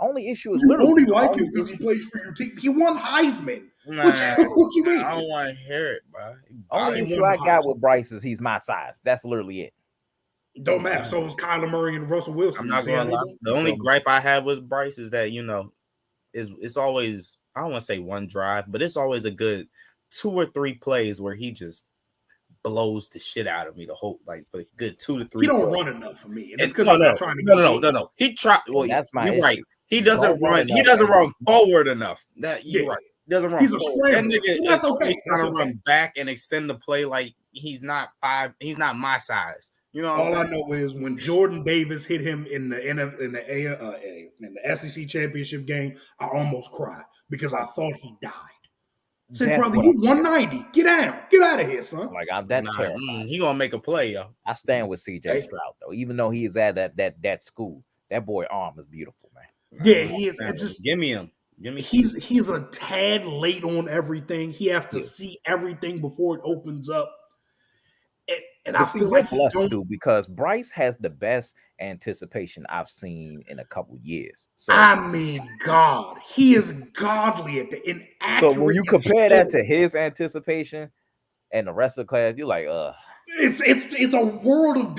Only issue is you literally only like him because he plays for your team. He won Heisman. Nah, what you mean? I don't want to hear it, bro. Only issue I got with Bryce is he's my size. That's literally it. Don't matter. So is Kyler Murray and Russell Wilson. I'm not gonna lie. The only gripe I have with Bryce is that it's always, I don't want to say one drive, but it's always a good 2 or 3 plays where he just blows the shit out of me. The whole for a good 2 to 3. He don't plays. run enough for me. And it's because no. He tried. Well, that's my you're issue. right. He doesn't run. He doesn't run forward enough. You're right. He doesn't run. He's a scrambler. That nigga that's is okay. Trying to run back and extend the play like he's not 5. He's not my size. You know, all I know is when Jordan Davis hit him in the SEC championship game, I almost cried because I thought he died. I said, brother, you 190. Get down. Get out of here, son. Like I'm that terrified. He gonna make a play, yo. I stand with CJ Stroud though, even though he is at that school. That boy arm is beautiful, man. Yeah, he is. Just give me him. He's a tad late on everything. He has to see everything before it opens up. And I feel like less to do because Bryce has the best anticipation I've seen in a couple years. So, I mean, God, he is godly at the inaccurate. So when you compare that to his anticipation and the rest of the class, you're like, it's a world of